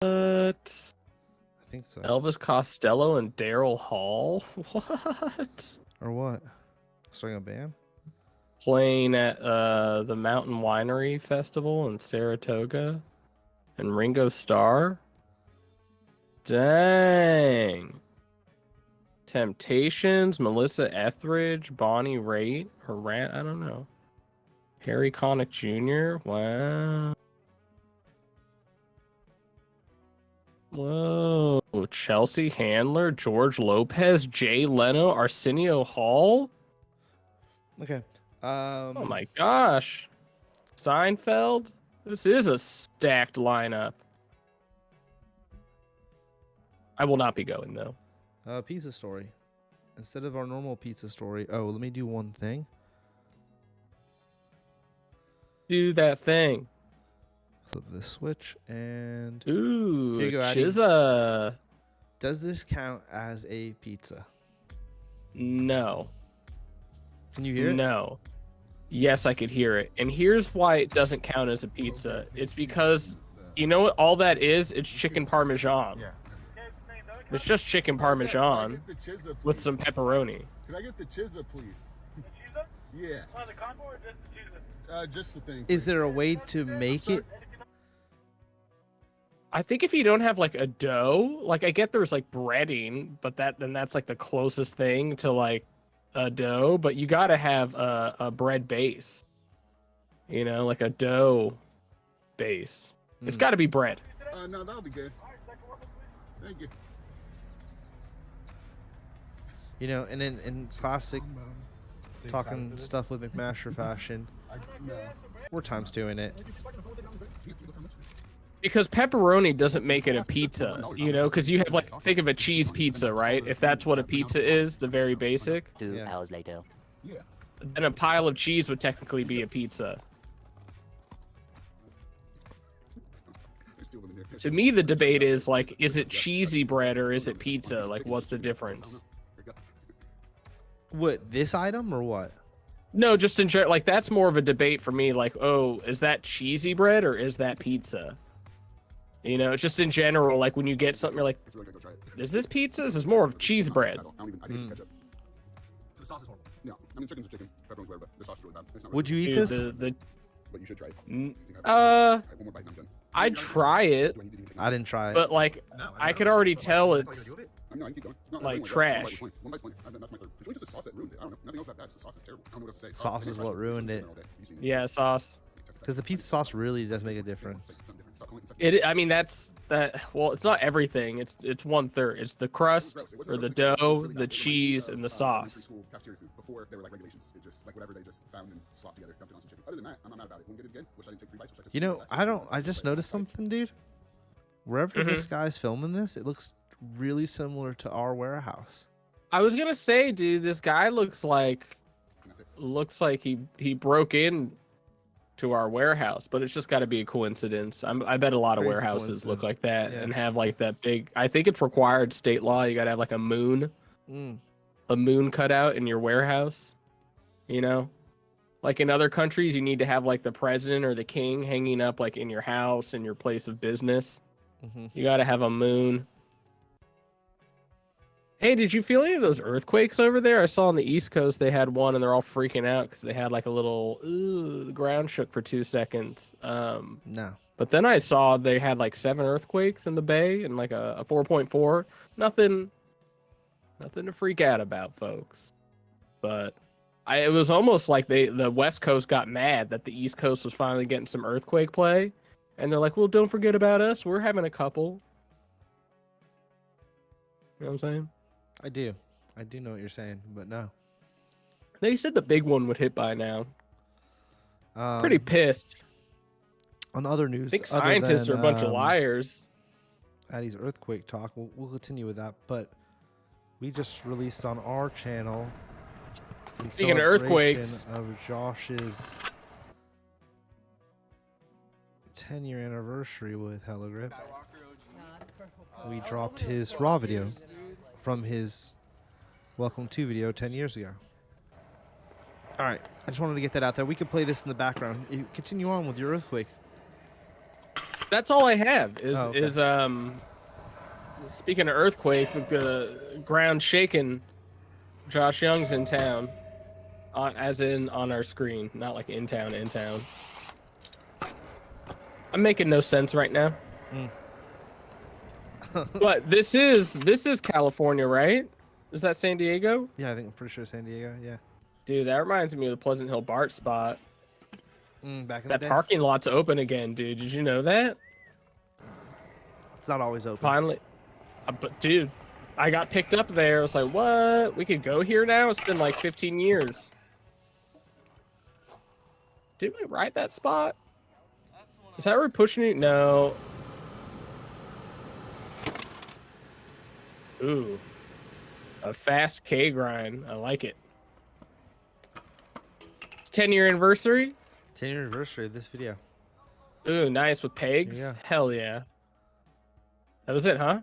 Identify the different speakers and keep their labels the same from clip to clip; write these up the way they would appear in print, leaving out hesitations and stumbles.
Speaker 1: I
Speaker 2: think so.
Speaker 1: Elvis Costello and Daryl Hall? What?
Speaker 2: Or what? Starting a band?
Speaker 1: Playing at the Mountain Winery Festival in Saratoga. And Ringo Starr? Dang. Temptations, Melissa Etheridge, Bonnie Raitt, or Rat, I don't know. Harry Connick Jr. Wow. Whoa. Chelsea Handler, George Lopez, Jay Leno, Arsenio Hall.
Speaker 2: Okay.
Speaker 1: Oh my gosh. Seinfeld. This is a stacked lineup. I will not be going though.
Speaker 2: Pizza story. Instead of our normal pizza story. Oh, let me do one thing.
Speaker 1: Do that thing.
Speaker 2: Flip this switch and...
Speaker 1: Ooh,
Speaker 2: here you go, Addy.
Speaker 1: Chizza.
Speaker 2: Does this count as a pizza?
Speaker 1: No.
Speaker 2: Can you hear it?
Speaker 1: No. Yes, I could hear it. And here's why it doesn't count as a pizza. It's because, you know what all that is? It's chicken parmesan. Yeah. It's just chicken parmesan with some pepperoni.
Speaker 3: Can I get the Chizza, please? The Chizza? Yeah. Oh, the combo or just the Chizza? Just the thing.
Speaker 2: Is there a way to make it?
Speaker 1: I think if you don't have like a dough, like I get there's like breading, but then that's like the closest thing to like a dough, but you got to have a bread base. You know, like a dough base. It's got to be bread.
Speaker 3: No, that'll be good. Thank you.
Speaker 2: You know, and in classic talking stuff with McMasher fashion, we're times doing it.
Speaker 1: Because pepperoni doesn't make it a pizza, you know, because you have like, think of a cheese pizza, right? If that's what a pizza is, the very basic.
Speaker 4: 2 hours later.
Speaker 3: Yeah.
Speaker 1: Then a pile of cheese would technically be a pizza. To me, the debate is like, is it cheesy bread or is it pizza? Like, what's the difference?
Speaker 2: What, this item or what?
Speaker 1: No, just in general, like that's more of a debate for me. Like, oh, is that cheesy bread or is that pizza? You know, it's just in general, like when you get something, you're like, is this pizza? This is more of cheese bread.
Speaker 3: The sauce is horrible. No, I mean chicken's a chicken. Pepperoni's whatever, but the sauce is really bad. It's not
Speaker 2: Would you eat
Speaker 1: Dude,
Speaker 2: this?
Speaker 3: But you should try it.
Speaker 1: One
Speaker 3: more bite and I'm done.
Speaker 1: I'd try it,
Speaker 2: I didn't try it.
Speaker 1: but like, I could already tell it's
Speaker 3: No, I can keep going. No,
Speaker 1: like trash.
Speaker 3: One bite's fine. That's my third. It's really just the sauce that ruined it. I don't know. Nothing else that bad. Just the sauce is terrible. I don't know what else to say.
Speaker 2: Sauce is what ruined it.
Speaker 1: Yeah, sauce.
Speaker 2: Because the pizza sauce really does make a difference.
Speaker 1: I mean, that's that. Well, it's not everything. It's 1/3. It's the crust or the dough, the cheese, and the sauce.
Speaker 3: Before there were like regulations, it just like whatever they just found and slopped together, dumped it on some chicken. Other than that, I'm not mad about it. When we get it again, wish I didn't take 3 bites.
Speaker 2: You know, I just noticed something, dude. Wherever this guy's filming this, it looks really similar to our warehouse.
Speaker 1: I was gonna say, dude, this guy looks like he broke in to our warehouse, but it's just got to be a coincidence. I bet a lot of warehouses look like that and have like that big. I think it's required state law. You got to have like a moon cutout in your warehouse. You know, like in other countries, you need to have like the president or the king hanging up like in your house in your place of business. You got to have a moon. Hey, did you feel any of those earthquakes over there? I saw on the East Coast they had one, and they're all freaking out because they had like a little, the ground shook for 2 seconds.
Speaker 2: No.
Speaker 1: But then I saw they had like 7 earthquakes in the Bay and like a 4.4. Nothing to freak out about, folks. But it was almost like the West Coast got mad that the East Coast was finally getting some earthquake play, and they're like, "Well, don't forget about us. We're having a couple." You know what I'm saying?
Speaker 2: I do know what you're saying, but no.
Speaker 1: They said the big one would hit by now. Pretty pissed.
Speaker 2: On other news,
Speaker 1: I think scientists are a bunch of liars.
Speaker 2: Addy's earthquake talk. We'll continue with that, but we just released on our channel.
Speaker 1: Speaking of earthquakes,
Speaker 2: of Josh's 10-year anniversary with Hello Grip, we dropped his raw video from his Welcome to video 10 years ago. All right, I just wanted to get that out there. We could play this in the background. You continue on with your earthquake.
Speaker 1: That's all I have.
Speaker 2: Okay.
Speaker 1: Is speaking of earthquakes, the ground shaking. Josh Young's in town, as in on our screen, not like in town. I'm making no sense right now. But this is California, right? Is that San Diego?
Speaker 2: Yeah, I'm pretty sure San Diego. Yeah.
Speaker 1: Dude, that reminds me of the Pleasant Hill BART spot.
Speaker 2: Back in
Speaker 1: That
Speaker 2: the day.
Speaker 1: parking lot's open again, dude. Did you know that?
Speaker 2: It's not always open.
Speaker 1: Finally. But dude, I got picked up there. I was like, what? We could go here now? It's been like 15 years. Did we ride that spot? Is that where we're pushing it? No. Ooh. A fast K grind. I like it. It's 10-year anniversary.
Speaker 2: 10-year anniversary of this video.
Speaker 1: Ooh, nice with pegs.
Speaker 2: Yeah.
Speaker 1: Hell yeah. That was it, huh?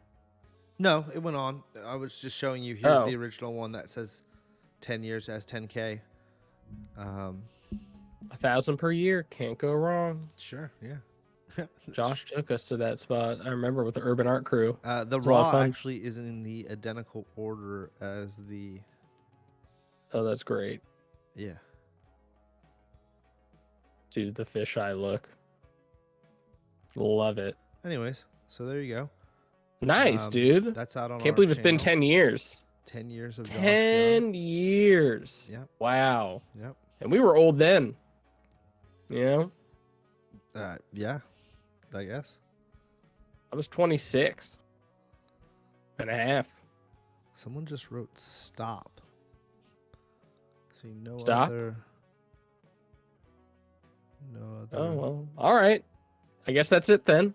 Speaker 2: No, it went on. I was just showing you. Here's the original one that says 10 years as 10K.
Speaker 1: 1,000 per year. Can't go wrong.
Speaker 2: Sure, yeah.
Speaker 1: Josh took us to that spot. I remember with the Urban Art Crew.
Speaker 2: The raw actually is in the identical order as the...
Speaker 1: Oh, that's great.
Speaker 2: Yeah.
Speaker 1: Dude, the fisheye look. Love it.
Speaker 2: Anyways, so there you go.
Speaker 1: Nice, dude.
Speaker 2: That's out on
Speaker 1: Can't believe it's been 10 years.
Speaker 2: 10 years of
Speaker 1: 10 years.
Speaker 2: Yep.
Speaker 1: Wow.
Speaker 2: Yep.
Speaker 1: And we were old then. You know?
Speaker 2: Yeah, I guess.
Speaker 1: I was 26 and a half.
Speaker 2: Someone just wrote stop. See, no
Speaker 1: Stop?
Speaker 2: other... No other...
Speaker 1: Oh, well. All right. I guess that's it then.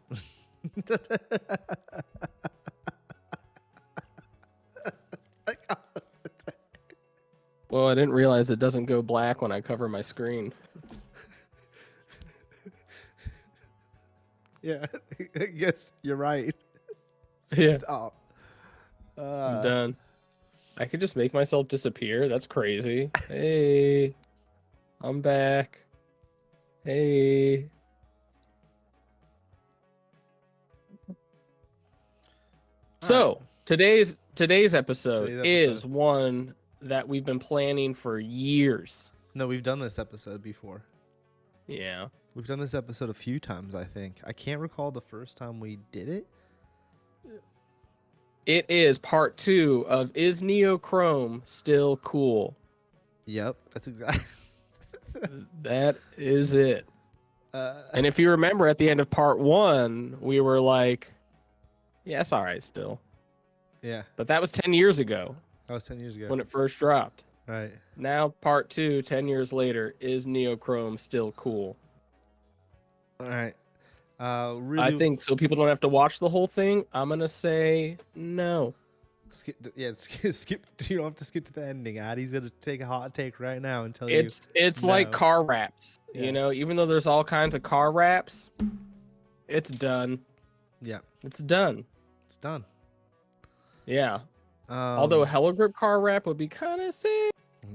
Speaker 1: Well, I didn't realize it doesn't go black when I cover my screen.
Speaker 2: Yeah, I guess you're right.
Speaker 1: Yeah.
Speaker 2: Stop.
Speaker 1: I'm done. I could just make myself disappear. That's crazy. Hey. I'm back. Hey. So, today's episode is one that we've been planning for years.
Speaker 2: No, we've done this episode before.
Speaker 1: Yeah.
Speaker 2: We've done this episode a few times, I think. I can't recall the first time we did it.
Speaker 1: It is part 2 of Is Neochrome Still Cool?
Speaker 2: Yep, that's exactly.
Speaker 1: That is it. And if you remember at the end of part 1, we were like, yeah, it's all right still.
Speaker 2: Yeah.
Speaker 1: But that was 10 years ago.
Speaker 2: That was 10 years ago.
Speaker 1: When it first dropped.
Speaker 2: Right.
Speaker 1: Now, part 2, 10 years later, is Neochrome still cool?
Speaker 2: All right. Really,
Speaker 1: I think so people don't have to watch the whole thing. I'm going to say no.
Speaker 2: Skip. You don't have to skip to the ending. Addy's going to take a hot take right now and tell
Speaker 1: It's
Speaker 2: no.
Speaker 1: like car wraps.
Speaker 2: Yeah.
Speaker 1: You know, even though there's all kinds of car wraps, it's done.
Speaker 2: Yeah.
Speaker 1: It's done.
Speaker 2: It's done.
Speaker 1: Yeah. Although a Hello Grip car wrap would be kind of sick.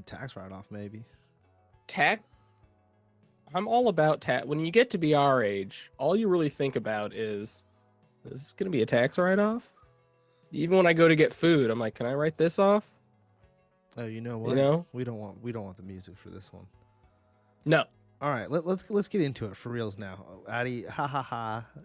Speaker 2: Tax write-off, maybe.
Speaker 1: I'm all about tax. When you get to be our age, all you really think about is this going to be a tax write-off? Even when I go to get food, I'm like, can I write this off?
Speaker 2: Oh, you know what?
Speaker 1: You know?
Speaker 2: We don't want the music for this one.
Speaker 1: No.
Speaker 2: All right, let's get into it for reals now. Addy,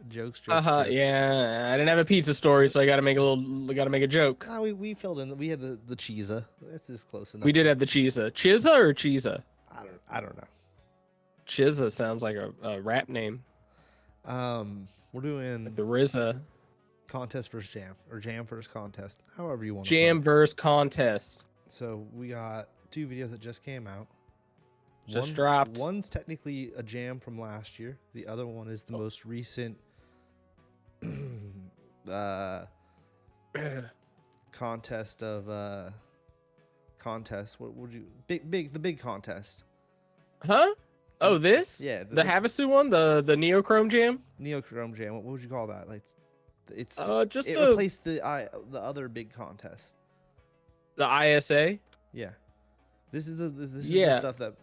Speaker 2: jokes.
Speaker 1: Yeah, I didn't have a pizza story, so I got to make a joke.
Speaker 2: We filled in. We had the Chizza. That's just close enough.
Speaker 1: We did have the Chizza. Chizza or Chizza?
Speaker 2: I don't know.
Speaker 1: Chizza sounds like a rap name.
Speaker 2: We're doing
Speaker 1: like the RZA
Speaker 2: contest versus jam, or jam versus contest, however you want.
Speaker 1: Jam versus contest.
Speaker 2: So we got 2 videos that just came out.
Speaker 1: Just dropped.
Speaker 2: One's technically a jam from last year. The other one is the most recent contest of contest. What would you the big contest?
Speaker 1: Huh? Oh, this?
Speaker 2: Yeah,
Speaker 1: the HAVASU one, the Neochrome Jam.
Speaker 2: Neochrome Jam. What would you call that? Like, it replaced the other big contest.
Speaker 1: The ISA.
Speaker 2: Yeah, this is the stuff that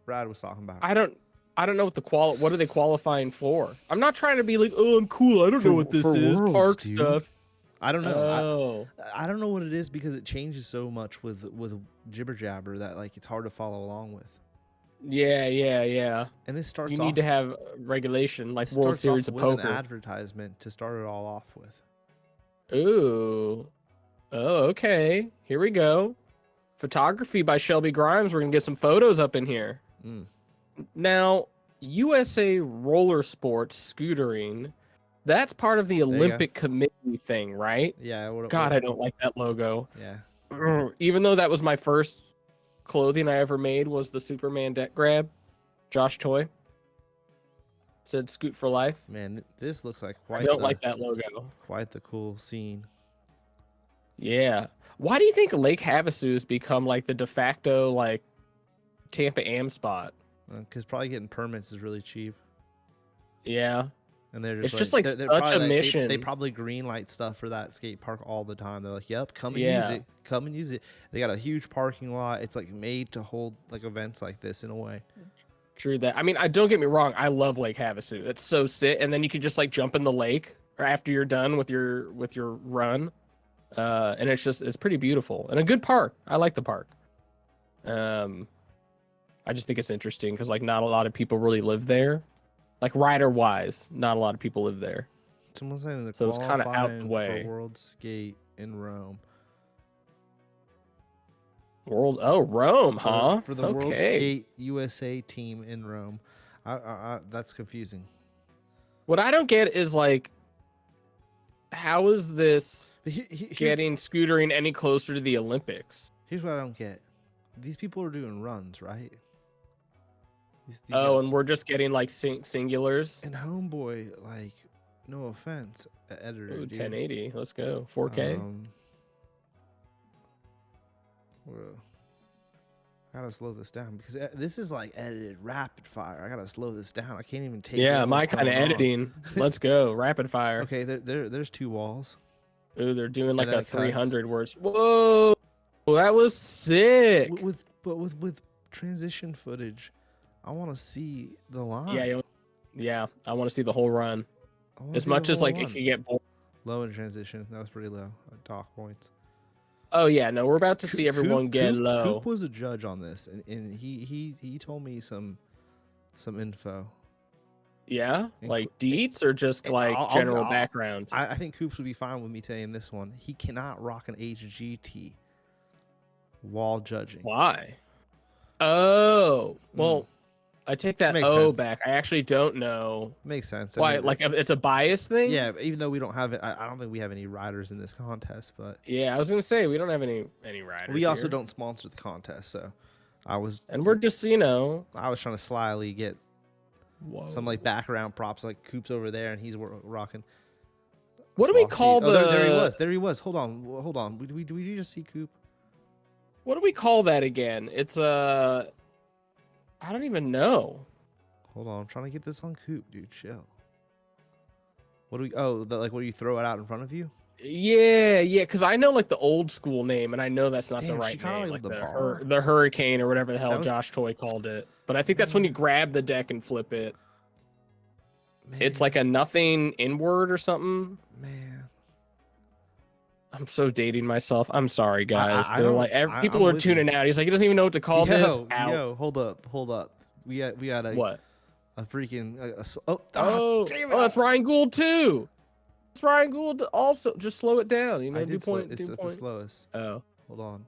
Speaker 2: Brad was talking about.
Speaker 1: I don't know what what are they qualifying for? I'm not trying to be like, oh, I'm cool. I don't know what this is.
Speaker 2: Worlds,
Speaker 1: Park
Speaker 2: dude.
Speaker 1: stuff.
Speaker 2: I don't know.
Speaker 1: Oh.
Speaker 2: I don't know what it is because it changes so much with jibber jabber that like it's hard to follow along with.
Speaker 1: Yeah.
Speaker 2: And this starts.
Speaker 1: You need to have regulation, like World Series of
Speaker 2: with
Speaker 1: Poker.
Speaker 2: An advertisement to start it all off with.
Speaker 1: Ooh. Oh, okay. Here we go. Photography by Shelby Grimes. We're gonna get some photos up in here. Now, USA Roller Sports Scootering, that's part of the Olympic Committee thing, right?
Speaker 2: Yeah.
Speaker 1: God, I don't like that logo.
Speaker 2: Yeah.
Speaker 1: Even though that was my first clothing I ever made was the Superman deck grab. Josh Toy said "Scoot for life."
Speaker 2: Man, this looks like quite.
Speaker 1: I don't like that logo.
Speaker 2: Quite the cool scene.
Speaker 1: Yeah. Why do you think Lake Havasu has become like the de facto like Tampa Am spot?
Speaker 2: Because probably getting permits is really cheap.
Speaker 1: Yeah.
Speaker 2: And they're
Speaker 1: just like such a mission.
Speaker 2: They probably green light stuff for that skate park all the time. They're like, "Yep, come and use it. Come and use it." They got a huge parking lot. It's like made to hold like events like this in a way.
Speaker 1: True that. I mean, I don't get me wrong. I love Lake Havasu. It's so sick. And then you can just like jump in the lake or after you're done with your run. And it's pretty beautiful and a good park. I like the park. I just think it's interesting because like not a lot of people really live there. Like rider wise, not a lot of people live there.
Speaker 2: Someone's saying the
Speaker 1: so it's kind of out the way.
Speaker 2: For World Skate in Rome.
Speaker 1: Rome, huh?
Speaker 2: For the World Skate USA team in Rome. That's confusing.
Speaker 1: What I don't get is like, how is this getting scootering any closer to the Olympics?
Speaker 2: Here's what I don't get. These people are doing runs, right?
Speaker 1: And we're just getting like singulars.
Speaker 2: And Homeboy, like, no offense, editor.
Speaker 1: Ooh, 1080. Let's go. 4K.
Speaker 2: I gotta slow this down because this is like edited rapid fire. I gotta slow this down. I can't even take.
Speaker 1: Yeah, my kind of editing. Let's go rapid fire.
Speaker 2: Okay, there's two walls.
Speaker 1: Ooh, they're doing like a 300 words. Whoa, that was sick.
Speaker 2: With transition footage, I want to see the line.
Speaker 1: Yeah. I want to see the whole run. As much as like it can get bored.
Speaker 2: Low in transition. That was pretty low. Dock points.
Speaker 1: Oh yeah, no, we're about to see everyone get low.
Speaker 2: Coop was a judge on this, and he told me some info.
Speaker 1: Yeah, like deets or just like general background.
Speaker 2: I think Coops would be fine with me saying this one. He cannot rock an HGT while judging.
Speaker 1: Why? Oh, well, I take that back. I actually don't know.
Speaker 2: Makes sense.
Speaker 1: Why? I mean, like it's a bias thing?
Speaker 2: Yeah, even though we don't have it, I don't think we have any riders in this contest. But
Speaker 1: yeah, I was gonna say we don't have any riders.
Speaker 2: We also don't sponsor the contest, so
Speaker 1: and we're just
Speaker 2: I was trying to slyly get some like background props, like Coop's over there, and he's rocking.
Speaker 1: What do we call the?
Speaker 2: There he was. Hold on. Did we just see Coop?
Speaker 1: What do we call that again? It's I don't even know.
Speaker 2: Hold on, I'm trying to get this on Coop, dude. Chill. What do we? Oh, what do you throw it out in front of you?
Speaker 1: Yeah, because I know like the old school name, and I know that's not the right name, like the Hurricane or whatever the hell Josh Toy called it. But I think that's when you grab the deck and flip it. Man. It's like a nothing inward or something.
Speaker 2: Man,
Speaker 1: I'm so dating myself. I'm sorry, guys. They're like people are tuning out. He's like, he doesn't even know what to call this.
Speaker 2: Yo, hold up. We got a
Speaker 1: what?
Speaker 2: A freaking
Speaker 1: that's Ryan Gould too. It's Ryan Gould also. Just slow it down. You know,
Speaker 2: it's the slowest.
Speaker 1: Oh,
Speaker 2: hold on.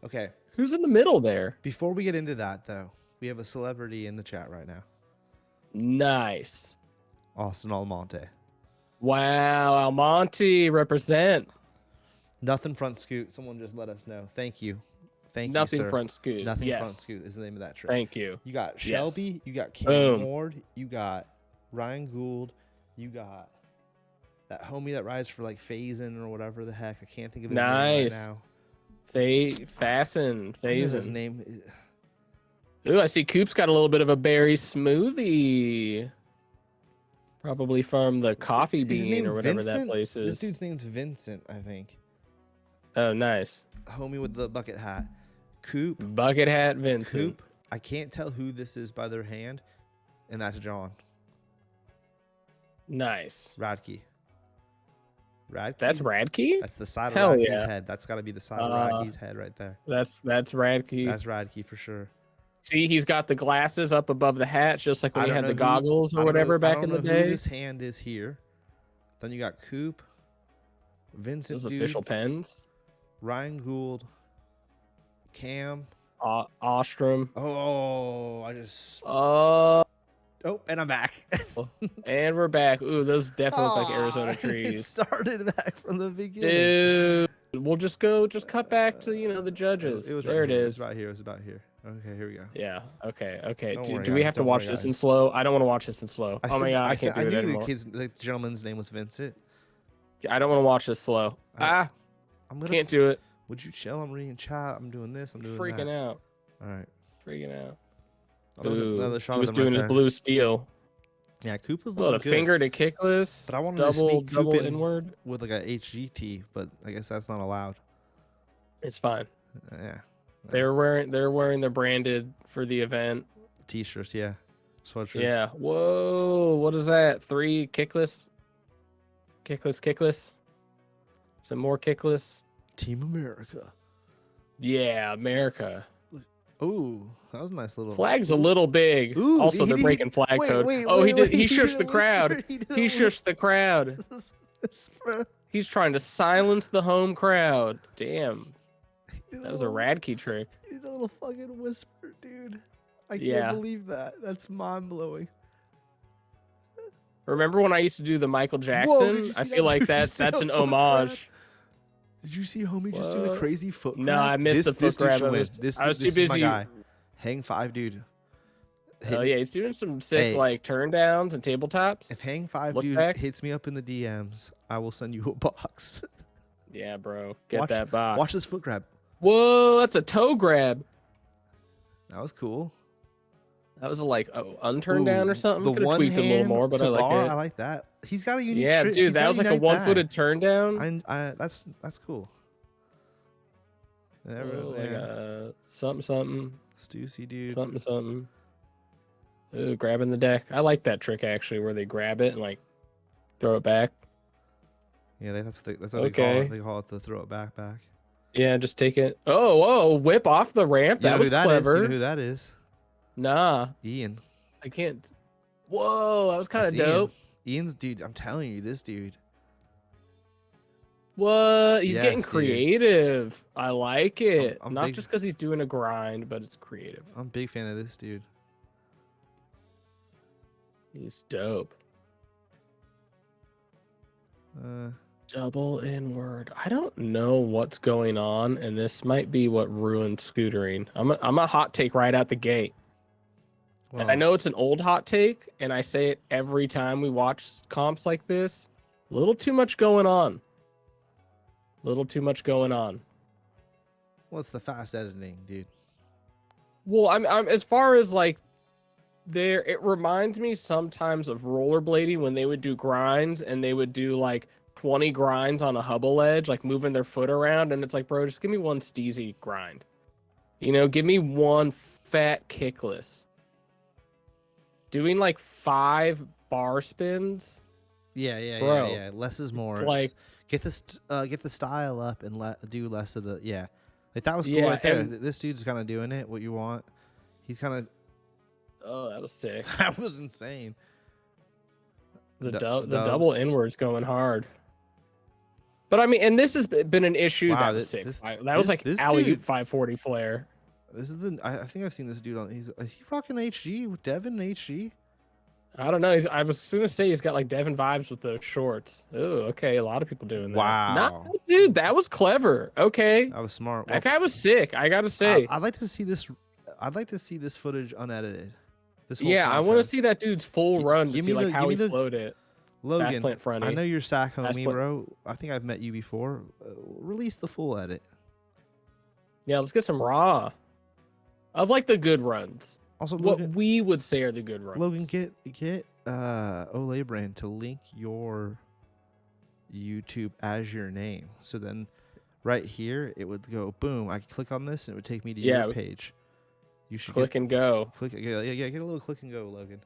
Speaker 2: Okay.
Speaker 1: Who's in the middle there?
Speaker 2: Before we get into that, though, we have a celebrity in the chat right now.
Speaker 1: Nice.
Speaker 2: Austin Almonte.
Speaker 1: Wow, Almonte represent.
Speaker 2: Nothing front scoot. Someone just let us know. Thank you.
Speaker 1: Nothing
Speaker 2: you, sir.
Speaker 1: front scoot.
Speaker 2: Nothing front scoot is the name of that trick.
Speaker 1: Thank you.
Speaker 2: You got Shelby. You got Cam Ward. You got Ryan Gould. You got that homie that rides for like Faison or whatever the heck. I can't think of his name right now.
Speaker 1: Faison.
Speaker 2: His name.
Speaker 1: Ooh, I see Coop's got a little bit of a berry smoothie. Probably from the Coffee Bean or whatever that place is.
Speaker 2: This dude's name's Vincent, I think.
Speaker 1: Oh, nice.
Speaker 2: homie with the bucket hat. Coop.
Speaker 1: Bucket hat Vincent.
Speaker 2: Coop. I can't tell who this is by their hand, and that's John.
Speaker 1: Nice.
Speaker 2: Radke.
Speaker 1: That's Radke?
Speaker 2: That's the side
Speaker 1: Hell
Speaker 2: of Radke's
Speaker 1: yeah.
Speaker 2: head. That's got to be the side of Radke's head right there.
Speaker 1: That's Radke.
Speaker 2: That's Radke for sure.
Speaker 1: See, he's got the glasses up above the hat, just like when he had the goggles or whatever back in the day.
Speaker 2: I don't know who this hand is here. Then you got Coop, Vincent,
Speaker 1: those official pens.
Speaker 2: Ryan Gould, Cam,
Speaker 1: Ostrom.
Speaker 2: Oh, I just. Oh, and I'm back.
Speaker 1: And we're back. Ooh, those definitely look like Arizona trees.
Speaker 2: It started back from the beginning.
Speaker 1: Dude, we'll just cut back to, the judges.
Speaker 2: It was
Speaker 1: there.
Speaker 2: It
Speaker 1: is.
Speaker 2: about here. It was about here. Okay, here we go.
Speaker 1: Yeah. Okay.
Speaker 2: Do
Speaker 1: we have to watch this in slow? I don't want to watch this in slow. Oh my god, I can't do it anymore.
Speaker 2: The gentleman's name was Vincent.
Speaker 1: I don't want to watch this slow. Can't do it.
Speaker 2: Would you chill? I'm reading chat. I'm doing this. I'm doing
Speaker 1: freaking
Speaker 2: that.
Speaker 1: out.
Speaker 2: All right.
Speaker 1: Freaking out.
Speaker 2: Ooh, another shot
Speaker 1: he was doing his blue steel.
Speaker 2: Yeah, Coop was looking
Speaker 1: good. Finger to kickless.
Speaker 2: But I wanted to sneak
Speaker 1: double
Speaker 2: Coop
Speaker 1: inward
Speaker 2: with like a HGT, but I guess that's not allowed.
Speaker 1: It's fine.
Speaker 2: Yeah.
Speaker 1: They're wearing the branded for the event
Speaker 2: T-shirts. Yeah. Sweatshirts.
Speaker 1: Yeah. Whoa. What is that? 3 kickless. Some more kickless.
Speaker 2: Team America.
Speaker 1: Yeah, America.
Speaker 2: Ooh, that was a nice little.
Speaker 1: Flag's a little big.
Speaker 2: Ooh,
Speaker 1: also, they're breaking flag code. He shushed the crowd. He shushed the crowd. He's trying to silence the home crowd. Damn. That was a Radke trick.
Speaker 2: He did a little fucking whisper, dude. I can't believe that. That's mind blowing.
Speaker 1: Remember when I used to do the Michael Jackson?
Speaker 2: Whoa,
Speaker 1: I feel like that's an homage.
Speaker 2: Did you see homie just do a crazy foot grab?
Speaker 1: No, I missed the foot grab.
Speaker 2: I was too busy. My guy. Hang 5, dude.
Speaker 1: Oh yeah, he's doing some sick like turn downs and tabletops.
Speaker 2: If Hang 5 dude hits me up in the DMs, I will send you a box.
Speaker 1: Yeah, bro. Get that box.
Speaker 2: Watch this foot grab.
Speaker 1: Whoa, that's a toe grab.
Speaker 2: That was cool.
Speaker 1: That was a unturned down or something. Could have tweaked a little more, but I like it.
Speaker 2: I like that. He's got a unique.
Speaker 1: Yeah, dude, that was like a one-footed turn down.
Speaker 2: That's cool.
Speaker 1: Something.
Speaker 2: Stussy, dude.
Speaker 1: Something. Ooh, grabbing the deck. I like that trick actually, where they grab it and throw it back.
Speaker 2: Yeah, that's what they call it. They call it the throw it back.
Speaker 1: Yeah, just take it. Oh, whoa! Whip off the ramp. That was clever.
Speaker 2: You know who that is?
Speaker 1: Nah.
Speaker 2: Ian.
Speaker 1: I can't. Whoa, that was kind of dope.
Speaker 2: Ian's dude. I'm telling you, this dude.
Speaker 1: What? He's getting creative. Dude. I like it. Not just because he's doing a grind, but it's creative.
Speaker 2: I'm a big fan of this dude.
Speaker 1: He's dope. Double inward. I don't know what's going on, and this might be what ruined scootering. I'm a hot take right out the gate. Well, I know it's an old hot take, and I say it every time we watch comps like this. A little too much going on. Well,
Speaker 2: it's the fast editing, dude.
Speaker 1: Well, I'm as far as it reminds me sometimes of rollerblading when they would do grinds and they would do 20 grinds on a hubble edge, moving their foot around, and it's bro, just give me one steezy grind. Give me one fat kickless. Doing 5 bar spins.
Speaker 2: Yeah.
Speaker 1: Bro,
Speaker 2: yeah. Less is more. Get the style up and do less of the that was cool right there. This dude's kind of doing it. What you want? He's kind of.
Speaker 1: Oh, that was sick.
Speaker 2: That was insane.
Speaker 1: The double inwards going hard. But I mean, and this has been an issue that was sick. That was alley-oop 540 flare.
Speaker 2: This is I think I've seen this dude on. Is he rocking HG with Devin HG?
Speaker 1: I don't know. I was gonna say he's got Devin vibes with those shorts. Oh, okay. A lot of people doing that.
Speaker 2: Wow.
Speaker 1: Dude, that was clever. Okay.
Speaker 2: That was smart.
Speaker 1: That guy was sick. I gotta say.
Speaker 2: I'd like to see this. I'd like to see this footage unedited.
Speaker 1: I want to see that dude's full run to see how he flowed it.
Speaker 2: Logan,
Speaker 1: plant fronty.
Speaker 2: I know you're Sac homie, bro. I think I've met you before. Release the full edit.
Speaker 1: Yeah, let's get some raw. Of the good runs.
Speaker 2: Also,
Speaker 1: what we would say are the good runs.
Speaker 2: Logan, get Olay Brand to link your YouTube as your name. So then right here, it would go boom. I could click on this and it would take me to your page. You should
Speaker 1: click and go.
Speaker 2: Click, yeah, get a little click and go, Logan.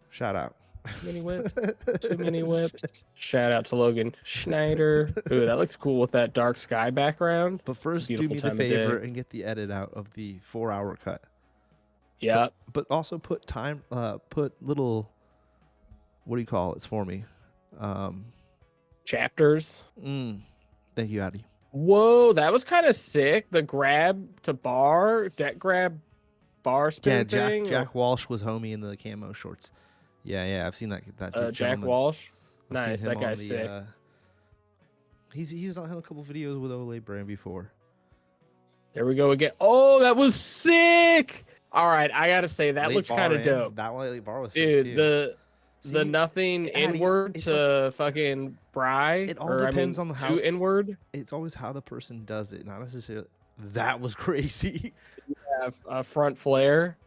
Speaker 2: Shout out.
Speaker 1: Too many whips. Too many whips. Shout out to Logan Schneider. Ooh, that looks cool with that dark sky background.
Speaker 2: But first, do me the favor and get the edit out of the 4-hour cut.
Speaker 1: Yeah.
Speaker 2: But also put time. Put little. What do you call it for me?
Speaker 1: Chapters.
Speaker 2: Thank you, Addy.
Speaker 1: Whoa, that was kind of sick. The grab to bar, deck grab, bar spin thing.
Speaker 2: Jack Walsh was homie in the camo shorts. Yeah, I've seen that
Speaker 1: Jack Walsh. Nice, that guy's sick.
Speaker 2: He's done a couple videos with Olay brand before.
Speaker 1: There we go again. Oh, that was sick. All right, I gotta say that looks kind of dope.
Speaker 2: That one late bar was sick too.
Speaker 1: The nothing inward to fucking Bry.
Speaker 2: It all depends on how
Speaker 1: inward.
Speaker 2: It's always how the person does it, not necessarily. That was crazy.
Speaker 1: Yeah, a front flare.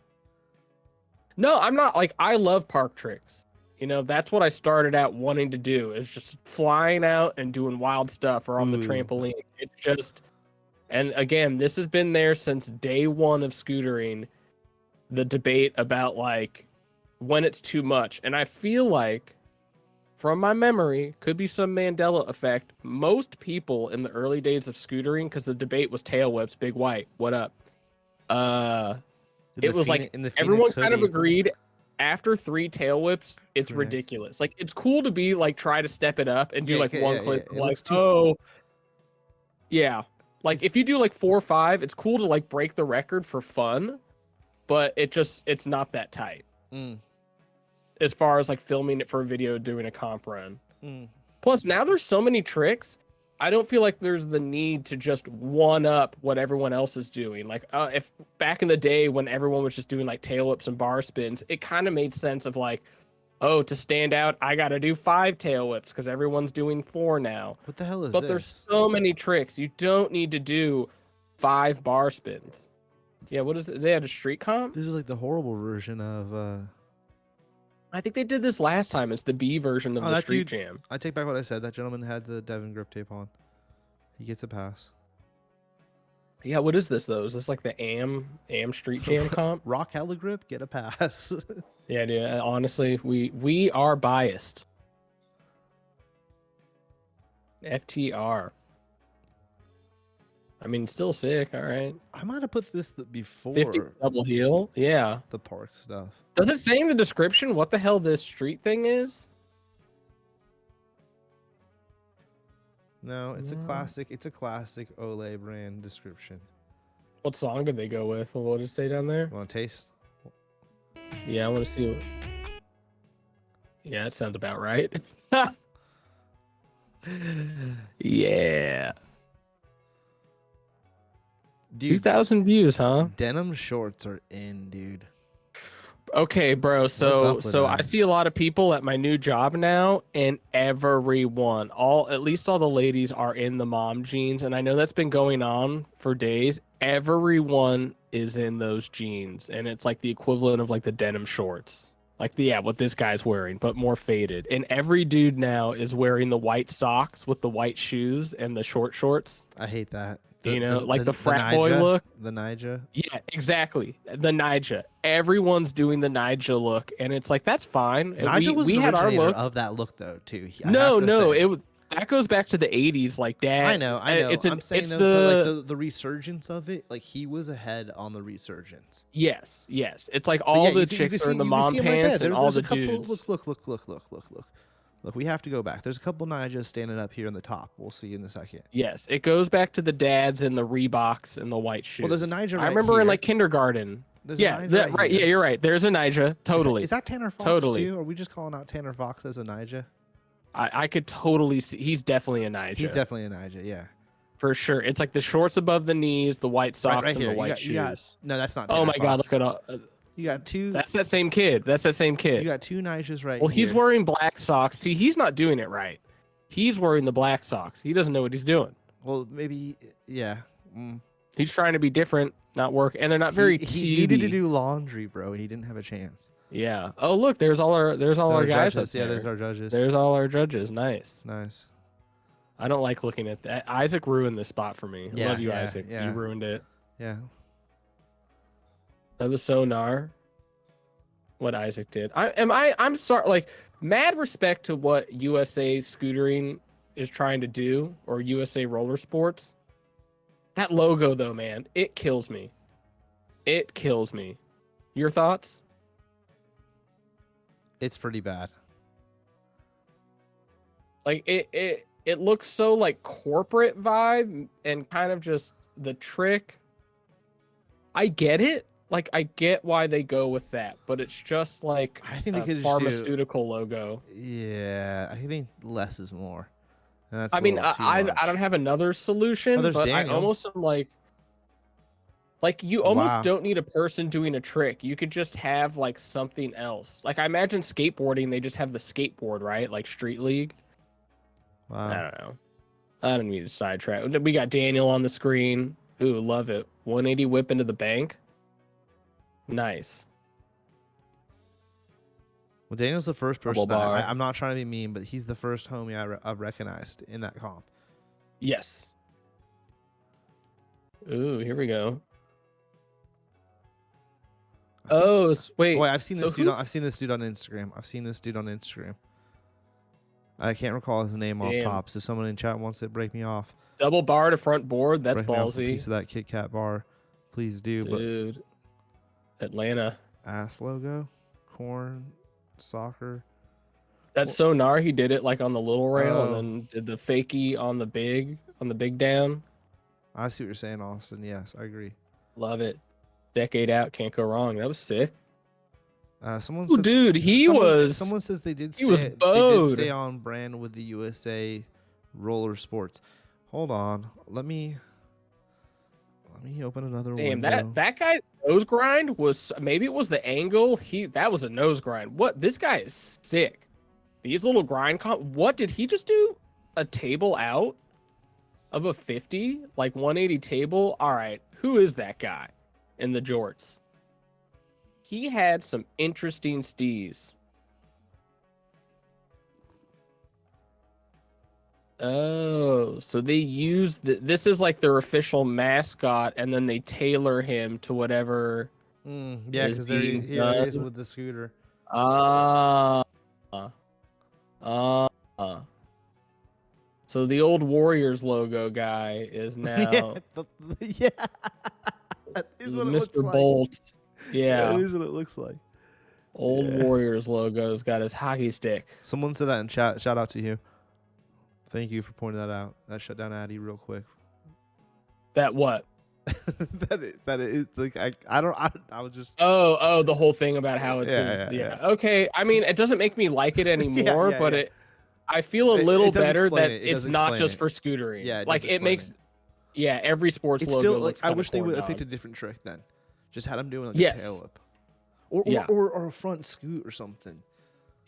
Speaker 1: No, I'm not like I love park tricks. You know, that's what I started out wanting to do. Is just flying out and doing wild stuff or on the trampoline. It's just, and again, this has been there since day one of scootering. The debate about like when it's too much, and I feel like, from my memory, could be some Mandela effect. Most people in the early days of scootering, because the debate was tail whips, big white. What up? It was like everyone kind of agreed after 3 tail whips, it's ridiculous. Like it's cool to be like try to step it up and do like one clip. Like like if you do like 4 or 5, it's cool to like break the record for fun, but it's not that tight. As far as like filming it for a video, doing a comp run. Plus now there's so many tricks. I don't feel like there's the need to just one up what everyone else is doing. Like if back in the day when everyone was just doing like tail whips and bar spins, it kind of made sense of like, oh, to stand out, I got to do 5 tail whips because everyone's doing 4 now.
Speaker 2: What the hell is
Speaker 1: this?
Speaker 2: But
Speaker 1: there's so many tricks. You don't need to do 5 bar spins. Yeah, what is it? They had a street comp?
Speaker 2: This is like the horrible version of...
Speaker 1: I think they did this last time. It's the B version of the Street Jam.
Speaker 2: I take back what I said. That gentleman had the Devon grip tape on. He gets a pass.
Speaker 1: Yeah, what is this though? Is this like the AM Street Jam comp?
Speaker 2: Rock hella grip, get a pass.
Speaker 1: Yeah, dude. Honestly, we are biased. FTR. I mean, still sick. All right.
Speaker 2: I might have put this before
Speaker 1: 50 double heel. Yeah.
Speaker 2: The park stuff.
Speaker 1: Does it say in the description what the hell this street thing is?
Speaker 2: No, it's a classic. It's a classic Olay brand description.
Speaker 1: What song did they go with? What did it say down there?
Speaker 2: You want to taste?
Speaker 1: Yeah, I want to see. Yeah, that sounds about right. Yeah. Dude, 2,000 views, huh?
Speaker 2: Denim shorts are in, dude.
Speaker 1: Okay, bro. So I see a lot of people at my new job now, and everyone, at least all the ladies are in the mom jeans, and I know that's been going on for days. Everyone is in those jeans, and it's like the equivalent of like the denim shorts. Like what this guy's wearing, but more faded. And every dude now is wearing the white socks with the white shoes and the short shorts.
Speaker 2: I hate that.
Speaker 1: The frat boy look.
Speaker 2: The Nija.
Speaker 1: Yeah, exactly. The Nija. Everyone's doing the Nija look, and it's like that's fine.
Speaker 2: Nija was
Speaker 1: we had our look
Speaker 2: of that look though too.
Speaker 1: That goes back to the 80s, like Dad.
Speaker 2: I know. I'm saying like the resurgence of it. Like he was ahead on the resurgence.
Speaker 1: Yes. It's like all the chicks are in the mom pants and all the dudes.
Speaker 2: Look, we have to go back. There's a couple Nijas standing up here in the top. We'll see in a second.
Speaker 1: Yes, it goes back to the dads and the Reeboks and the white shoes.
Speaker 2: Well, there's a Nija right
Speaker 1: I remember
Speaker 2: here.
Speaker 1: in like kindergarten.
Speaker 2: Right.
Speaker 1: Yeah, you're right. There's a Nija. Totally.
Speaker 2: Is that Tanner Fox too? Or are we just calling out Tanner Fox as a Nija?
Speaker 1: I could totally see. He's definitely a Nija.
Speaker 2: He's definitely a Nija, yeah.
Speaker 1: For sure. It's like the shorts above the knees, the white socks, and the white shoes.
Speaker 2: No, that's not Tanner
Speaker 1: Oh my
Speaker 2: Fox.
Speaker 1: God, look at all.
Speaker 2: You got 2.
Speaker 1: That's that same kid. You
Speaker 2: got 2 Nijas right
Speaker 1: Well,
Speaker 2: here.
Speaker 1: he's wearing black socks. See, he's not doing it right. He's wearing the black socks. He doesn't know what he's doing.
Speaker 2: Well, maybe, yeah.
Speaker 1: He's trying to be different, not work, and they're not very
Speaker 2: He needed to do laundry, bro. He didn't have a chance.
Speaker 1: Yeah. Oh, look, there's all our guys.
Speaker 2: Yeah, there's our judges.
Speaker 1: There's all our judges. Nice. I don't like looking at that. Isaac ruined this spot for me. I love you, Isaac.
Speaker 2: Yeah.
Speaker 1: You ruined it.
Speaker 2: Yeah.
Speaker 1: That was so gnar. What Isaac did. I'm sorry. Like, mad respect to what USA Scootering is trying to do, or USA Roller Sports. That logo, though, man, it kills me. It kills me. Your thoughts?
Speaker 2: It's pretty bad.
Speaker 1: Like, it looks so like corporate vibe and kind of just the trick. I get it. Like, I get why they go with that, but it's just like
Speaker 2: I think they could
Speaker 1: pharmaceutical logo.
Speaker 2: Yeah, I think less is more. And that's
Speaker 1: I mean, I don't have another solution, but
Speaker 2: Daniel.
Speaker 1: I almost am like you almost don't need a person doing a trick. You could just have like something else. Like, I imagine skateboarding, they just have the skateboard, right? Like Street League.
Speaker 2: Wow.
Speaker 1: I don't know. I don't need to sidetrack. We got Daniel on the screen. Ooh, love it. 180 whip into the bank. Nice.
Speaker 2: Well, Daniel's the first person. I'm not trying to be mean, but he's the first homie I've recognized in that comp.
Speaker 1: Yes. Ooh, here we go. Wait.
Speaker 2: I've seen this dude. I've seen this dude on Instagram. I can't recall his name off top. So if someone in chat wants to break me off.
Speaker 1: Double bar to front board. That's ballsy.
Speaker 2: A piece of that Kit Kat bar, please do.
Speaker 1: Dude. Atlanta.
Speaker 2: Ass logo, corn, soccer.
Speaker 1: That's so gnar. He did it like on the little rail and then did the fakie on the big down.
Speaker 2: I see what you're saying, Austin. Yes, I agree.
Speaker 1: Love it. Decade out, can't go wrong. That was sick.
Speaker 2: Someone says they did stay on brand with the USA Roller Sports. Hold on, let me open another window.
Speaker 1: Damn, that guy nose grind was, maybe it was the angle. That was a nose grind. What? This guy is sick. These little grind what did he just do? A table out of a 50, like 180 table. All right, who is that guy in the jorts? He had some interesting stees. Oh, so they use this is like their official mascot, and then they tailor him to whatever.
Speaker 2: Yeah, because here he is with the scooter.
Speaker 1: So the old Warriors logo guy is now
Speaker 2: yeah, that is what
Speaker 1: Mr. Bolt. Yeah,
Speaker 2: that is what it looks like.
Speaker 1: Old Warriors logo's got his hockey stick.
Speaker 2: Someone said that in chat. Shout out to you. Thank you for pointing that out. That shut down Addy real quick.
Speaker 1: That what?
Speaker 2: that it is like I was just
Speaker 1: the whole thing about how it's okay. I mean, it doesn't make me like it anymore, but I feel a little better that it's not just for scootering.
Speaker 2: Yeah,
Speaker 1: like it makes every sports logo
Speaker 2: still
Speaker 1: looks
Speaker 2: like, I wish they would have picked a different trick then. Just had them doing like a tail whip. Or a front scoot or something.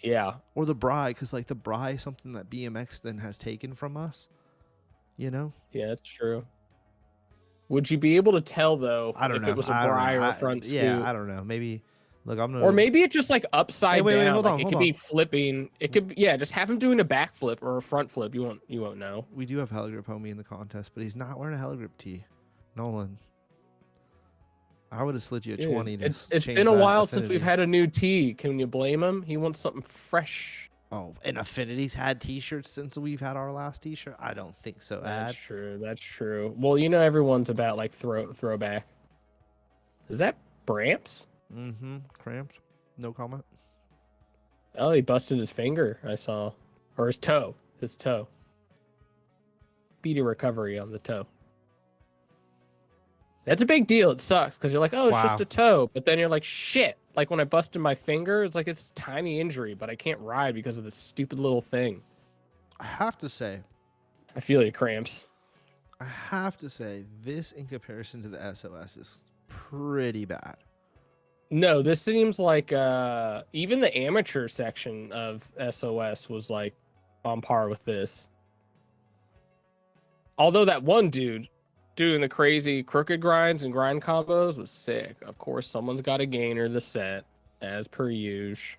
Speaker 1: Yeah.
Speaker 2: Or the Bri, because like the Bri is something that BMX then has taken from us. You know?
Speaker 1: Yeah, that's true. Would you be able to tell though
Speaker 2: if
Speaker 1: it was a Bri or a front scoot?
Speaker 2: Yeah, I don't know. Maybe look, I'm gonna.
Speaker 1: Or maybe it's just like upside down.
Speaker 2: Hold on,
Speaker 1: it could be flipping. It could just have him doing a backflip or a front flip. You won't know.
Speaker 2: We do have Heligrip homie in the contest, but he's not wearing a Heligrip tee. Nolan. I would have slid you a 20.
Speaker 1: It's been a while since we've had a new tee. Can you blame him? He wants something fresh.
Speaker 2: Oh, and Affinity's had t-shirts since we've had our last t-shirt? I don't think so,
Speaker 1: That's true. Well, everyone's about like throwback. Is that Bramps?
Speaker 2: Mm-hmm. Cramps. No comment.
Speaker 1: Oh, he busted his finger, I saw. Or his toe. Speedy recovery on the toe. That's a big deal. It sucks because you're like, oh, it's just a toe. But then you're like, shit. Like when I busted my finger, it's like it's a tiny injury, but I can't ride because of this stupid little thing.
Speaker 2: I have to say.
Speaker 1: I feel your cramps.
Speaker 2: I have to say, this in comparison to the SOS is pretty bad.
Speaker 1: No, this seems like even the amateur section of SOS was like on par with this. Although that one dude doing the crazy crooked grinds and grind combos was sick. Of course, someone's got to gainer the set, as per usual.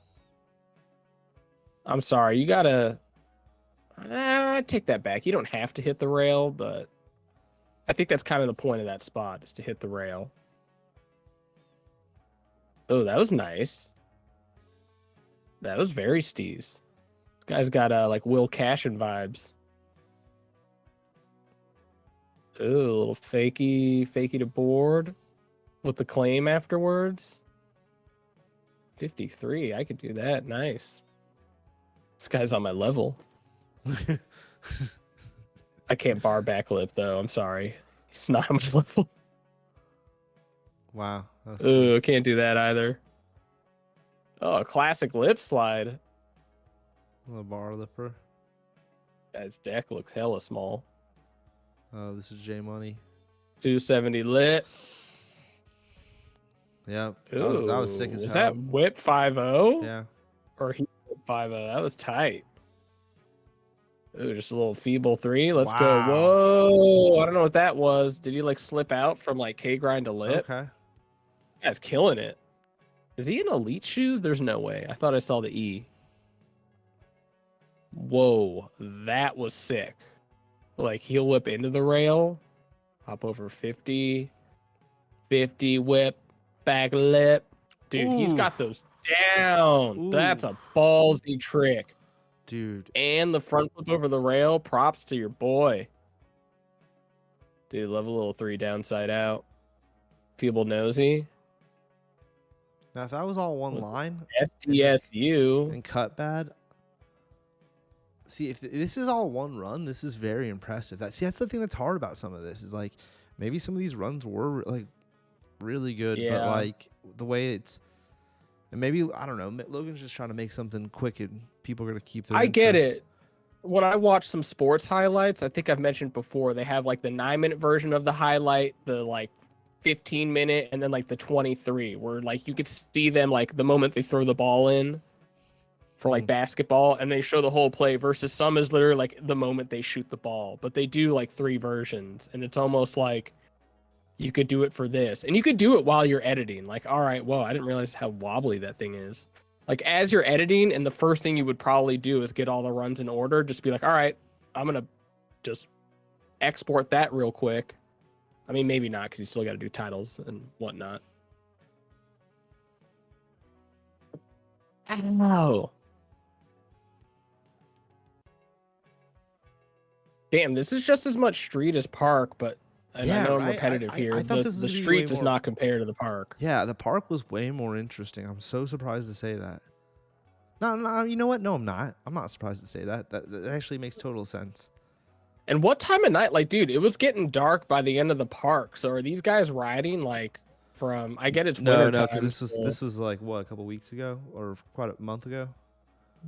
Speaker 1: I'm sorry, you gotta... I take that back. You don't have to hit the rail, but I think that's kind of the point of that spot, is to hit the rail. Oh, that was nice. That was very steez. This guy's got like Will Cashin vibes. Ooh, a little fakey to board with the claim afterwards. 53, I could do that. Nice. This guy's on my level. I can't bar backlip though. I'm sorry. He's not on my level.
Speaker 2: Wow.
Speaker 1: Ooh, I can't do that either. Oh, a classic lip slide.
Speaker 2: The bar lipper.
Speaker 1: Guy's deck looks hella small.
Speaker 2: Oh, this is J Money.
Speaker 1: 270 lit.
Speaker 2: Yep.
Speaker 1: Ooh,
Speaker 2: that was sick as hell.
Speaker 1: Was that whip 5-0?
Speaker 2: Yeah.
Speaker 1: Or he whip 5-0? That was tight. Ooh, just a little feeble 3. Let's go. Whoa. I don't know what that was. Did he like slip out from like K grind to lip?
Speaker 2: Okay.
Speaker 1: Guy's killing it. Is he in elite shoes? There's no way. I thought I saw the E. Whoa, that was sick. Like heel whip into the rail, hop over 50, 50 whip, back lip. Dude, he's got those down.
Speaker 2: Ooh.
Speaker 1: That's a ballsy trick.
Speaker 2: Dude.
Speaker 1: And the front flip over the rail, props to your boy. Dude, love a little 3 downside out. Feeble nosy.
Speaker 2: Now, if that was all one line
Speaker 1: SDSU
Speaker 2: and cut bad, see, if this is all one run, this is very impressive. That's the thing that's hard about some of this, is like maybe some of these runs were like really good, but like the way it's, and maybe, I don't know, Logan's just trying to make something quick and people are gonna keep their interest.
Speaker 1: Get it. When I watch some sports highlights, I think I've mentioned before, they have like the 9-minute version of the highlight, the like 15-minute, and then like the 23, where like you could see them like the moment they throw the ball in for like basketball, and they show the whole play, versus some is literally like the moment they shoot the ball. But they do like 3 versions, and it's almost like you could do it for this, and you could do it while you're editing. Like, all right, whoa, I didn't realize how wobbly that thing is. Like as you're editing, and the first thing you would probably do is get all the runs in order, just be like, all right, I'm gonna just export that real quick. I mean, maybe not, because you still got to do titles and whatnot. Ow. Damn, this is just as much street as park, but I know I'm repetitive here. The street does not compare to the park.
Speaker 2: Yeah, the park was way more interesting. I'm so surprised to say that. No, you know what? No, I'm not. I'm not surprised to say that. That actually makes total sense.
Speaker 1: And what time of night? Like, dude, it was getting dark by the end of the park. So are these guys riding like from? I get it's winter time.
Speaker 2: No, because this was like what, a couple weeks ago or quite a month ago.